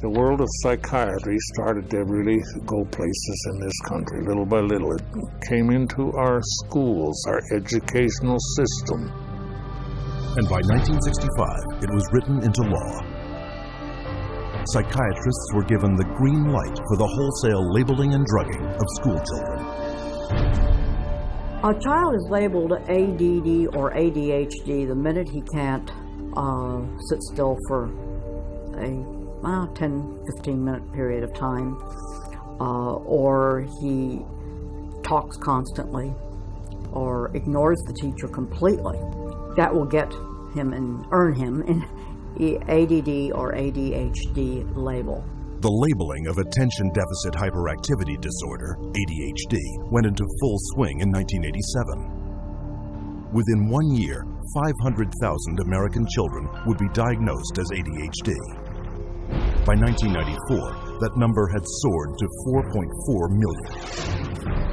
the world of psychiatry started to really go places in this country. Little by little, it came into our schools, our educational system. And by 1965, it was written into law. Psychiatrists were given the green light for the wholesale labeling and drugging of school children. A child is labeled ADD or ADHD the minute he can't sit still for a 10-15 minute period of time, or he talks constantly or ignores the teacher completely. That will get him and earn him an ADD or ADHD label. The labeling of attention deficit hyperactivity disorder, ADHD, went into full swing in 1987. Within 1 year, 500,000 American children would be diagnosed as ADHD. By 1994, that number had soared to 4.4 million.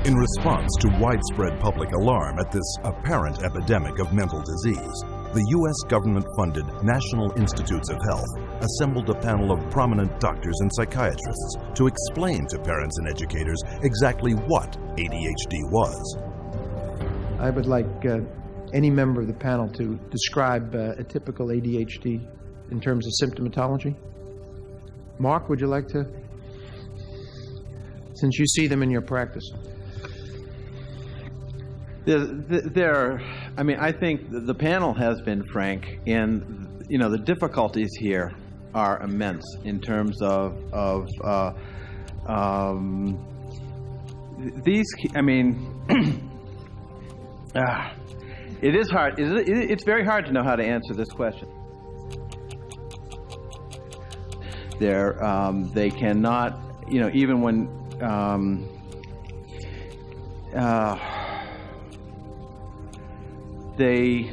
In response to widespread public alarm at this apparent epidemic of mental disease, the U.S. government-funded National Institutes of Health assembled a panel of prominent doctors and psychiatrists to explain to parents and educators exactly what ADHD was. I would like any member of the panel to describe a typical ADHD in terms of symptomatology. Mark, would you like to? Since you see them in your practice. I think the panel has been frank, and the difficulties here are immense in terms of these. It is hard. It's very hard to know how to answer this question. They cannot, even when. They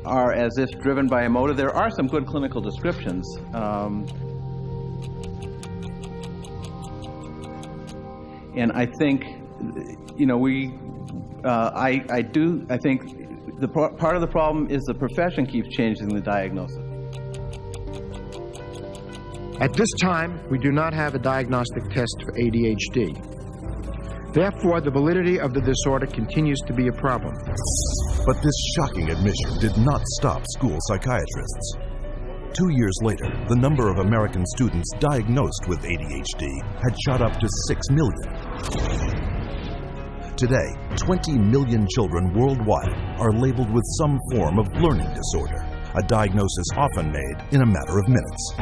are as if driven by a motive. There are some good clinical descriptions. And I think, I think part of the problem is the profession keeps changing the diagnosis. At this time, we do not have a diagnostic test for ADHD. Therefore, the validity of the disorder continues to be a problem. But this shocking admission did not stop school psychiatrists. 2 years later, the number of American students diagnosed with ADHD had shot up to 6 million. Today, 20 million children worldwide are labeled with some form of learning disorder, a diagnosis often made in a matter of minutes.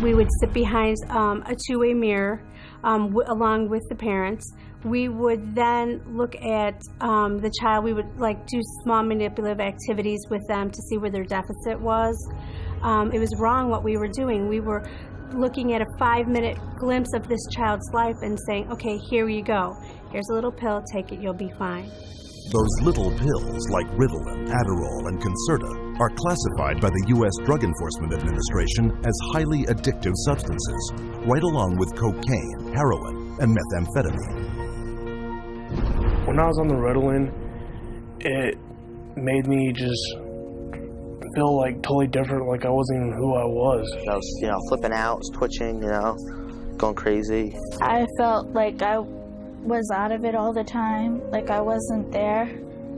We would sit behind a two-way mirror along with the parents. We would then look at the child. We would do small manipulative activities with them to see where their deficit was. It was wrong what we were doing. We were looking at a 5-minute glimpse of this child's life and saying, okay, here you go. Here's a little pill, take it, you'll be fine. Those little pills like Ritalin, Adderall, and Concerta are classified by the U.S. Drug Enforcement Administration as highly addictive substances, right along with cocaine, heroin, and methamphetamine. When I was on the Ritalin, it made me just feel totally different, like I wasn't even who I was. I was, flipping out, was twitching, going crazy. I felt like I was out of it all the time, like I wasn't there,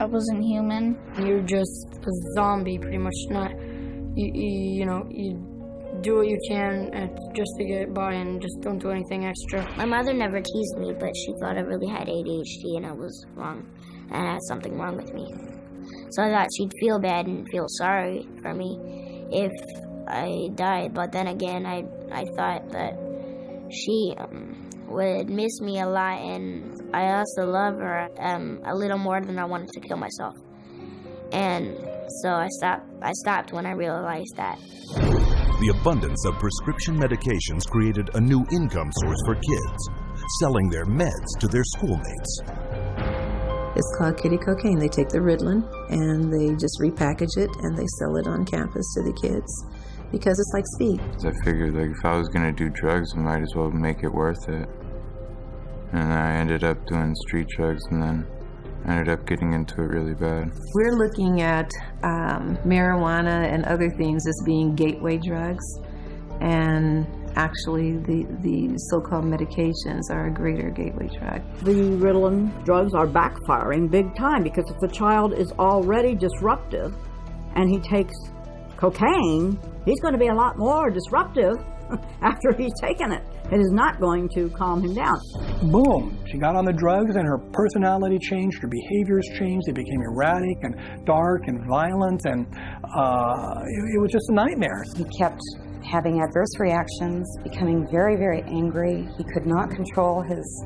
I wasn't human. You're just a zombie, pretty much. You do what you can just to get by and just don't do anything extra. My mother never teased me, but she thought I really had ADHD and I was wrong. And I had something wrong with me. So I thought she'd feel bad and feel sorry for me if I died. But then again, I thought that she would miss me a lot, and I also love her a little more than I wanted to kill myself. And so I stopped when I realized that. The abundance of prescription medications created a new income source for kids, selling their meds to their schoolmates. It's called kitty cocaine. They take the Ritalin and they just repackage it and they sell it on campus to the kids because it's like speed. I figured if I was going to do drugs, I might as well make it worth it. And I ended up doing street drugs, and then I ended up getting into it really bad. We're looking at marijuana and other things as being gateway drugs, and actually the so-called medications are a greater gateway drug. The Ritalin drugs are backfiring big time because if the child is already disruptive and he takes cocaine, he's going to be a lot more disruptive after he's taken it. It is not going to calm him down. Boom! She got on the drugs and her personality changed, her behaviors changed, they became erratic and dark and violent, and it was just a nightmare. He kept having adverse reactions, becoming very, very angry. He could not control his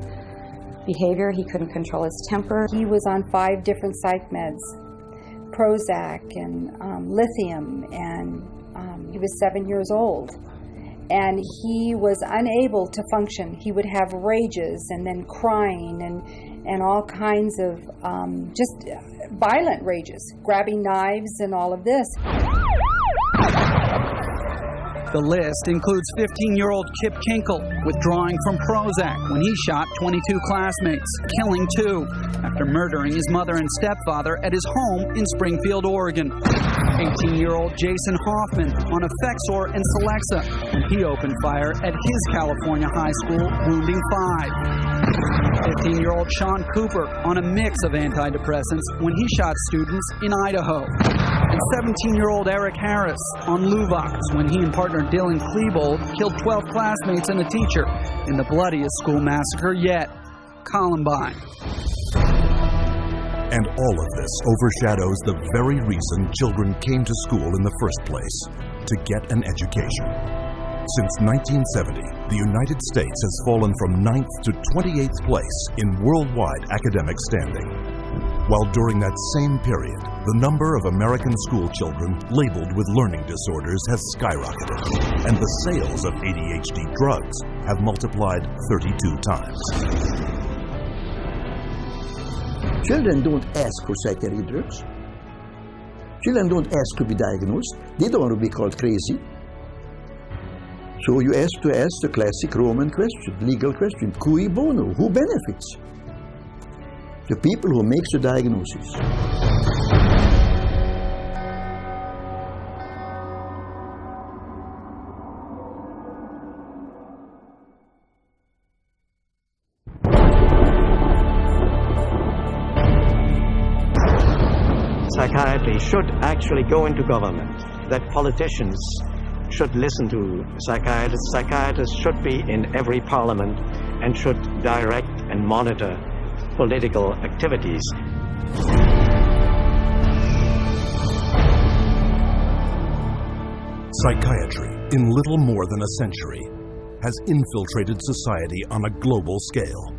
behavior, he couldn't control his temper. He was on 5 different psych meds, Prozac and lithium, and he was 7 years old. And he was unable to function. He would have rages and then crying and all kinds of just violent rages, grabbing knives and all of this. The list includes 15-year-old Kip Kinkle withdrawing from Prozac when he shot 22 classmates, killing 2 after murdering his mother and stepfather at his home in Springfield, Oregon. 18-year-old Jason Hoffman on Effexor and Celexa when he opened fire at his California high school, wounding 5. 15-year-old Sean Cooper on a mix of antidepressants when he shot students in Idaho. And 17-year-old Eric Harris on Luvox when he and partner Dylan Klebold killed 12 classmates and a teacher in the bloodiest school massacre yet, Columbine. And all of this overshadows the very reason children came to school in the first place, to get an education. Since 1970, the United States has fallen from 9th to 28th place in worldwide academic standing. While during that same period, the number of American school children labeled with learning disorders has skyrocketed, and the sales of ADHD drugs have multiplied 32 times. Children don't ask for psychiatric drugs. Children don't ask to be diagnosed. They don't want to be called crazy. So you have to ask the classic Roman question, legal question, cui bono, who benefits? The people who make the diagnosis. Psychiatry should actually go into government, that politicians should listen to psychiatrists. Psychiatrists should be in every parliament and should direct and monitor political activities. Psychiatry, in little more than a century, has infiltrated society on a global scale,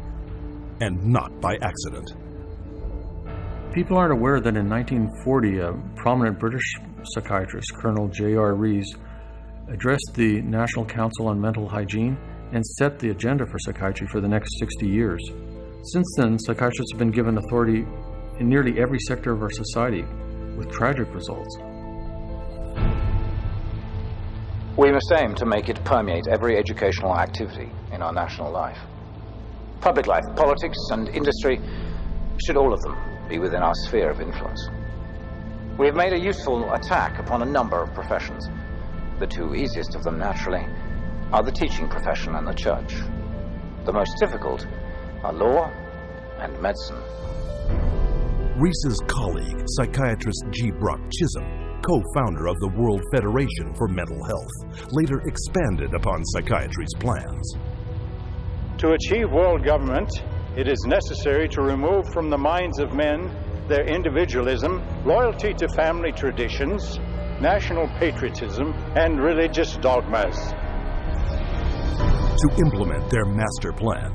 and not by accident. People aren't aware that in 1940, a prominent British psychiatrist, Colonel J.R. Rees, addressed the National Council on Mental Hygiene and set the agenda for psychiatry for the next 60 years. Since then, psychiatrists have been given authority in nearly every sector of our society, with tragic results. We must aim to make it permeate every educational activity in our national life. Public life, politics, and industry should all of them be within our sphere of influence. We have made a useful attack upon a number of professions. The two easiest of them, naturally, are the teaching profession and the church. The most difficult are law and medicine. Rees's colleague, psychiatrist G. Brock Chisholm, co-founder of the World Federation for Mental Health, later expanded upon psychiatry's plans. To achieve world government, it is necessary to remove from the minds of men their individualism, loyalty to family traditions, national patriotism, and religious dogmas. To implement their master plan,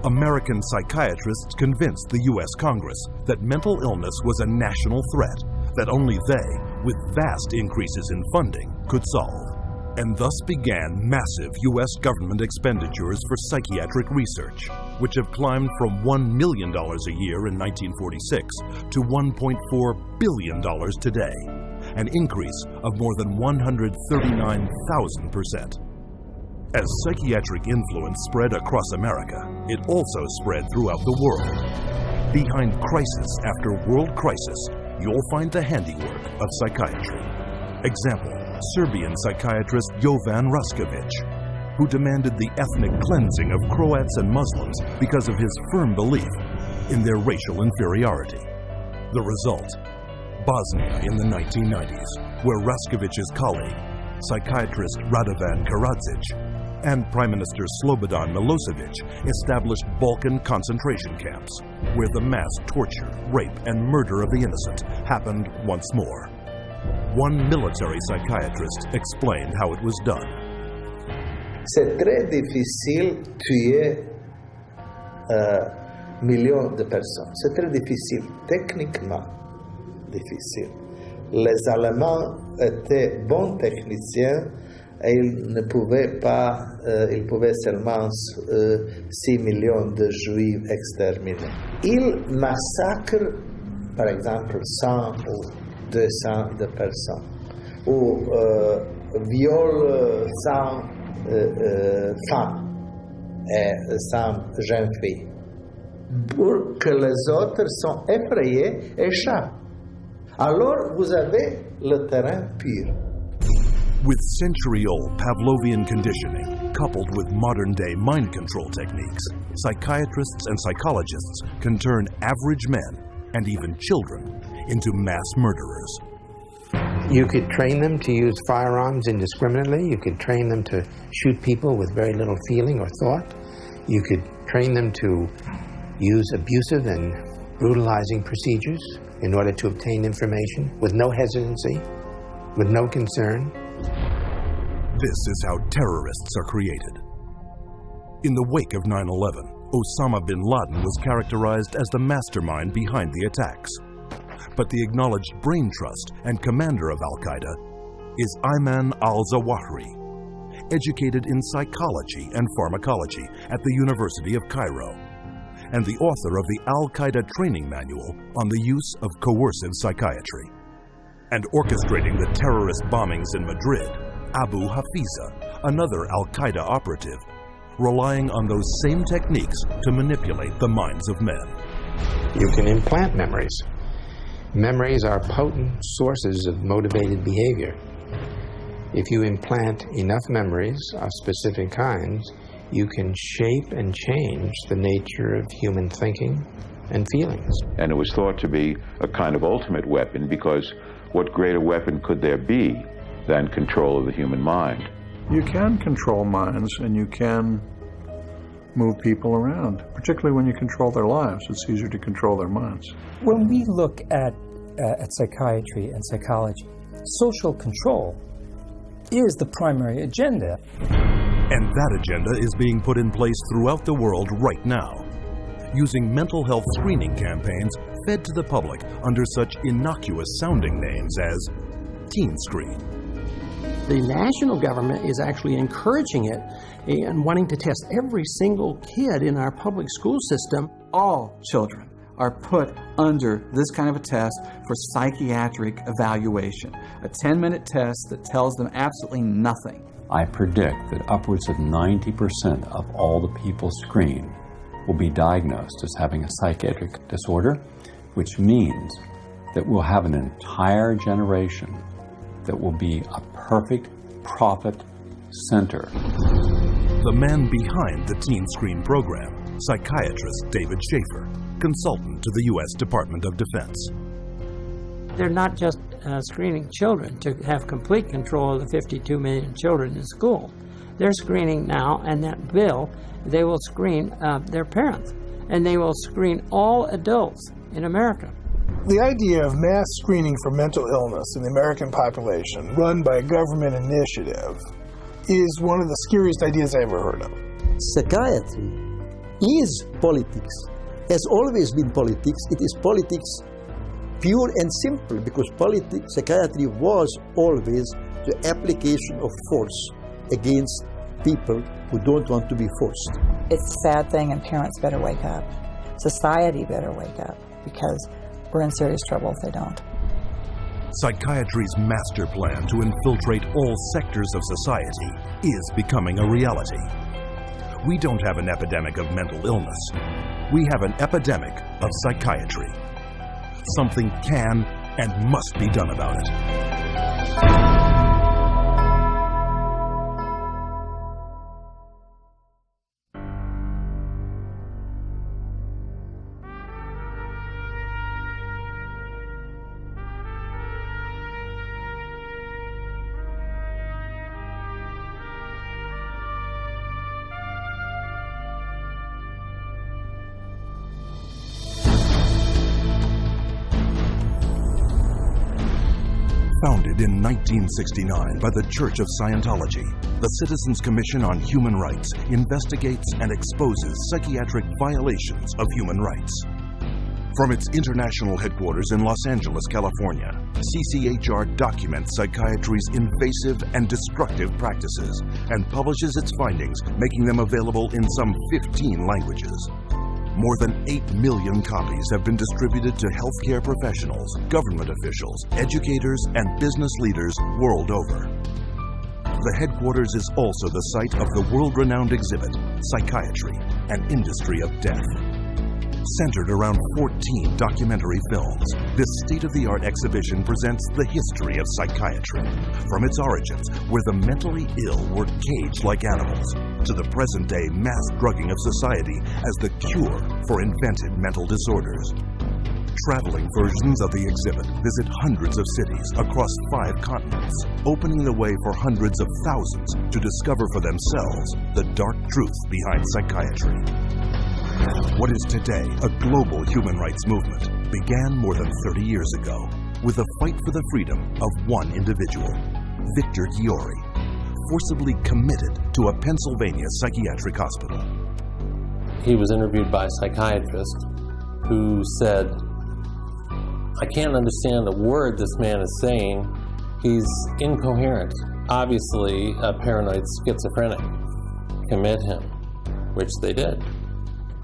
American psychiatrists convinced the U.S. Congress that mental illness was a national threat that only they, with vast increases in funding, could solve. And thus began massive U.S. government expenditures for psychiatric research, which have climbed from $1 million a year in 1946 to $1.4 billion today, an increase of more than 139,000%. As psychiatric influence spread across America, it also spread throughout the world. Behind crisis after world crisis, you'll find the handiwork of psychiatry. Example, Serbian psychiatrist Jovan Raskovic, who demanded the ethnic cleansing of Croats and Muslims because of his firm belief in their racial inferiority. The result, Bosnia in the 1990s, where Raskovic's colleague, psychiatrist Radovan Karadzic, and Prime Minister Slobodan Milosevic established Balkan concentration camps, where the mass torture, rape, and murder of the innocent happened once more. One military psychiatrist explained how it was done. C'est très difficile tuer millions de personnes. C'est très difficile, techniquement difficile. Les Allemands étaient bons techniciens et ils ne pouvaient pas, ils pouvaient seulement 6 millions de Juifs exterminés. Ils massacrent, par exemple, 100 ou 200 de personnes, ou violent 100 femmes et 100 jeunes filles, pour que les autres sont effrayés et échappent. Alors vous avez le terrain pur. With century-old Pavlovian conditioning, coupled with modern-day mind control techniques, psychiatrists and psychologists can turn average men, and even children, into mass murderers. You could train them to use firearms indiscriminately. You could train them to shoot people with very little feeling or thought. You could train them to use abusive and brutalizing procedures in order to obtain information with no hesitancy, with no concern. This is how terrorists are created. In the wake of 9/11, Osama bin Laden was characterized as the mastermind behind the attacks. But the acknowledged brain trust and commander of al-Qaeda is Ayman al-Zawahiri, educated in psychology and pharmacology at the University of Cairo, and the author of the al-Qaeda training manual on the use of coercive psychiatry. And orchestrating the terrorist bombings in Madrid, Abu Hafiza, another al-Qaeda operative, relying on those same techniques to manipulate the minds of men. You can implant memories. Memories are potent sources of motivated behavior. If you implant enough memories of specific kinds, you can shape and change the nature of human thinking and feelings. And it was thought to be a kind of ultimate weapon, because what greater weapon could there be than control of the human mind? You can control minds, and you can move people around, particularly when you control their lives. It's easier to control their minds. When we look at psychiatry and psychology, social control is the primary agenda. And that agenda is being put in place throughout the world right now, using mental health screening campaigns fed to the public under such innocuous sounding names as Teen Screen. The national government is actually encouraging it and wanting to test every single kid in our public school system. All children are put under this kind of a test for psychiatric evaluation, a 10-minute test that tells them absolutely nothing. I predict that upwards of 90% of all the people screened will be diagnosed as having a psychiatric disorder, which means that we'll have an entire generation that will be a perfect profit center. The man behind the Teen Screen program, psychiatrist David Schaefer, consultant to the U.S. Department of Defense. They're not just screening children to have complete control of the 52 million children in school. They're screening now, and that bill, they will screen their parents, and they will screen all adults in America. The idea of mass screening for mental illness in the American population, run by a government initiative, is one of the scariest ideas I ever heard of. Psychiatry is politics. Has always been politics. It is politics pure and simple, because psychiatry was always the application of force against people who don't want to be forced. It's a sad thing, and parents better wake up. Society better wake up, because we're in serious trouble if they don't. Psychiatry's master plan to infiltrate all sectors of society is becoming a reality. We don't have an epidemic of mental illness. We have an epidemic of psychiatry. Something can and must be done about it. Founded in 1969 by the Church of Scientology, the Citizens Commission on Human Rights investigates and exposes psychiatric violations of human rights. From its international headquarters in Los Angeles, California, CCHR documents psychiatry's invasive and destructive practices and publishes its findings, making them available in some 15 languages. More than 8 million copies have been distributed to healthcare professionals, government officials, educators, and business leaders world over. The headquarters is also the site of the world-renowned exhibit, Psychiatry, an Industry of Death. centered around 14 documentary films. This state-of-the-art exhibition presents the history of psychiatry, from its origins, where the mentally ill were caged like animals, to the present-day mass drugging of society as the cure for invented mental disorders. Traveling versions of the exhibit visit hundreds of cities across 5 continents, opening the way for hundreds of thousands to discover for themselves the dark truth behind psychiatry. What is today a global human rights movement began more than 30 years ago with a fight for the freedom of one individual, Victor Giori, forcibly committed to a Pennsylvania psychiatric hospital. He was interviewed by a psychiatrist who said, "I can't understand a word this man is saying. He's incoherent. Obviously, a paranoid schizophrenic. Commit him," which they did.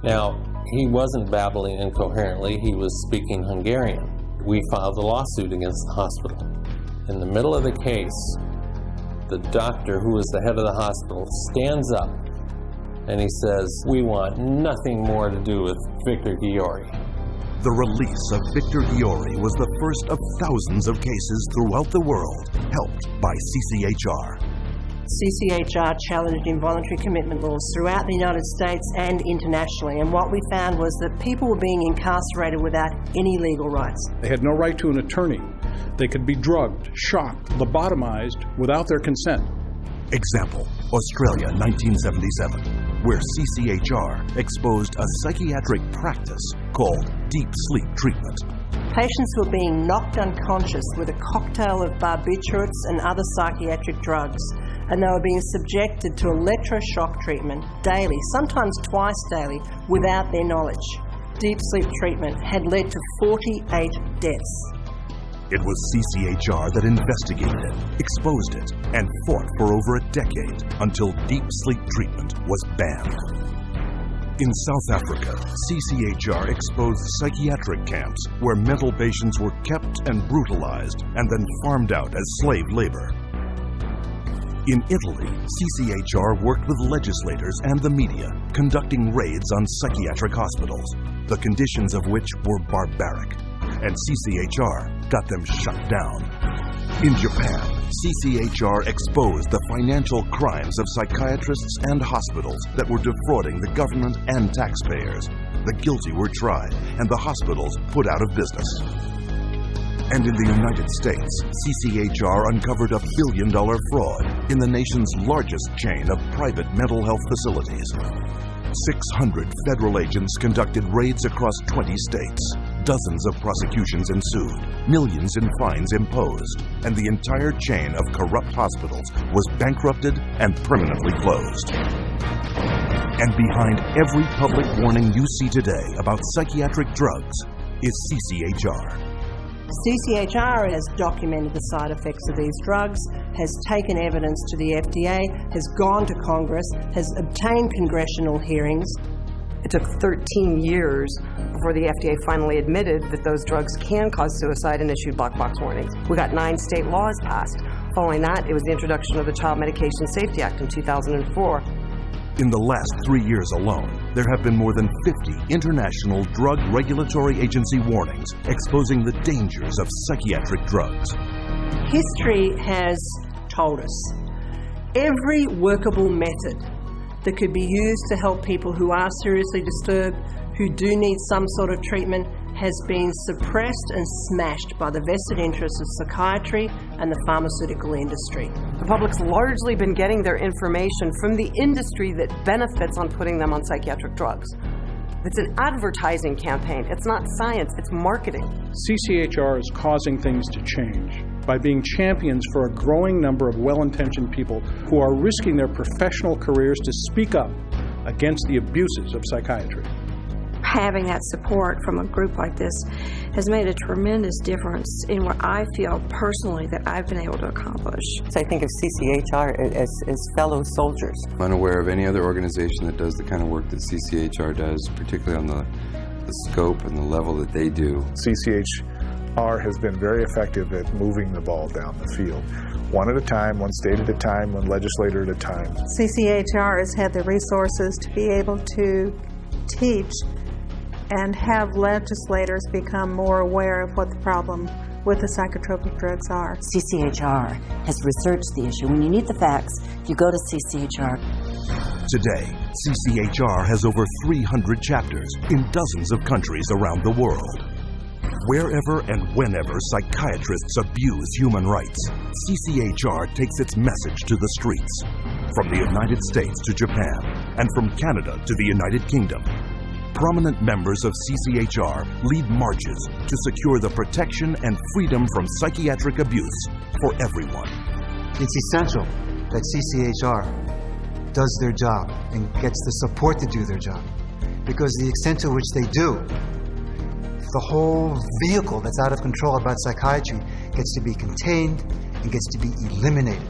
Now, he wasn't babbling incoherently. He was speaking Hungarian. We filed a lawsuit against the hospital. In the middle of the case, the doctor, who was the head of the hospital, stands up and he says, "We want nothing more to do with Victor Giori." The release of Victor Giori was the first of thousands of cases throughout the world, helped by CCHR. CCHR challenged involuntary commitment laws throughout the United States and internationally, and what we found was that people were being incarcerated without any legal rights. They had no right to an attorney. They could be drugged, shocked, lobotomized without their consent. Example, Australia, 1977, where CCHR exposed a psychiatric practice called deep sleep treatment. Patients were being knocked unconscious with a cocktail of barbiturates and other psychiatric drugs, and they were being subjected to electroshock treatment daily, sometimes twice daily, without their knowledge. Deep sleep treatment had led to 48 deaths. It was CCHR that investigated it, exposed it, and fought for over a decade until deep sleep treatment was banned. In South Africa, CCHR exposed psychiatric camps where mental patients were kept and brutalized and then farmed out as slave labor. In Italy, CCHR worked with legislators and the media, conducting raids on psychiatric hospitals, the conditions of which were barbaric, and CCHR got them shut down. In Japan, CCHR exposed the financial crimes of psychiatrists and hospitals that were defrauding the government and taxpayers. The guilty were tried, and the hospitals put out of business. And in the United States, CCHR uncovered a billion-dollar fraud in the nation's largest chain of private mental health facilities. 600 federal agents conducted raids across 20 states. Dozens of prosecutions ensued, millions in fines imposed, and the entire chain of corrupt hospitals was bankrupted and permanently closed. And behind every public warning you see today about psychiatric drugs is CCHR. CCHR has documented the side effects of these drugs, has taken evidence to the FDA, has gone to Congress, has obtained congressional hearings. It took 13 years before the FDA finally admitted that those drugs can cause suicide and issued black box warnings. We got 9 state laws passed. Following that, it was the introduction of the Child Medication Safety Act in 2004. In the last 3 years alone, there have been more than 50 international drug regulatory agency warnings exposing the dangers of psychiatric drugs. History has told us every workable method that could be used to help people who are seriously disturbed, who do need some sort of treatment, has been suppressed and smashed by the vested interests of psychiatry and the pharmaceutical industry. The public's largely been getting their information from the industry that benefits on putting them on psychiatric drugs. It's an advertising campaign. It's not science, it's marketing. CCHR is causing things to change by being champions for a growing number of well-intentioned people who are risking their professional careers to speak up against the abuses of psychiatry. Having that support from a group like this has made a tremendous difference in what I feel personally that I've been able to accomplish. So I think of CCHR as fellow soldiers. I'm unaware of any other organization that does the kind of work that CCHR does, particularly on the scope and the level that they do. CCHR has been very effective at moving the ball down the field, one at a time, one state at a time, one legislator at a time. CCHR has had the resources to be able to teach and have legislators become more aware of what the problem with the psychotropic drugs are. CCHR has researched the issue. When you need the facts, you go to CCHR. Today, CCHR has over 300 chapters in dozens of countries around the world. Wherever and whenever psychiatrists abuse human rights, CCHR takes its message to the streets. From the United States to Japan, and from Canada to the United Kingdom, prominent members of CCHR lead marches to secure the protection and freedom from psychiatric abuse for everyone. It's essential that CCHR does their job and gets the support to do their job, because the extent to which they do, the whole vehicle that's out of control about psychiatry gets to be contained and gets to be eliminated.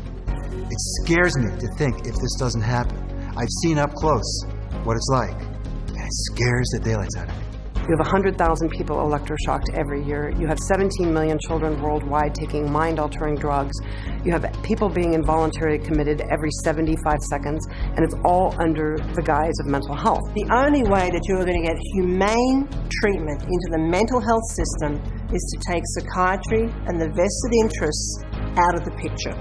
It scares me to think if this doesn't happen. I've seen up close what it's like, and it scares the daylights out of me. You have 100,000 people electroshocked every year. You have 17 million children worldwide taking mind-altering drugs. You have people being involuntarily committed every 75 seconds, and it's all under the guise of mental health. The only way that you're going to get humane treatment into the mental health system is to take psychiatry and the vested interests out of the picture.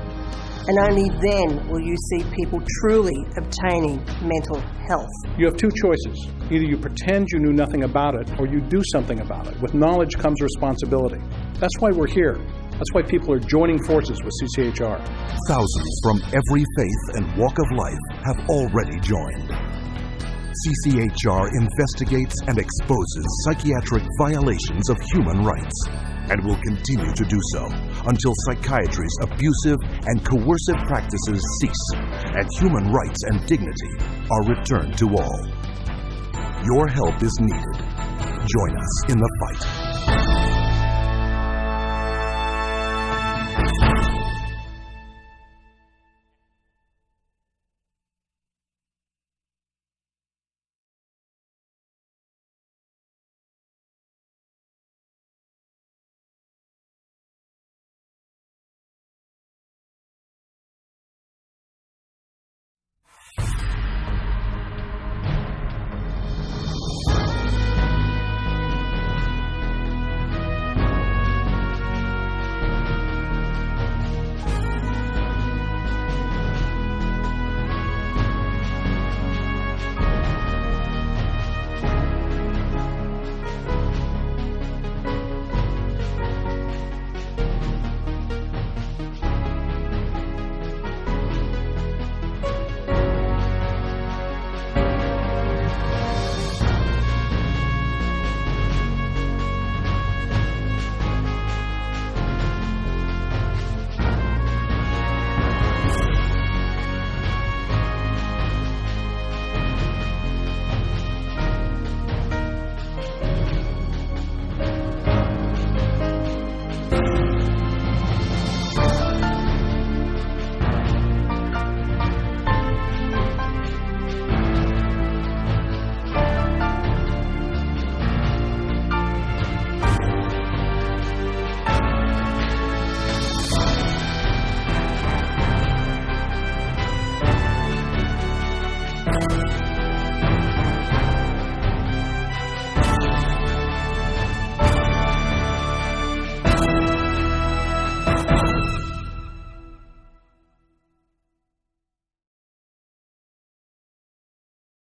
And only then will you see people truly obtaining mental health. You have two choices. Either you pretend you knew nothing about it, or you do something about it. With knowledge comes responsibility. That's why we're here. That's why people are joining forces with CCHR. Thousands from every faith and walk of life have already joined. CCHR investigates and exposes psychiatric violations of human rights, and will continue to do so until psychiatry's abusive and coercive practices cease and human rights and dignity are returned to all. Your help is needed. Join us in the fight.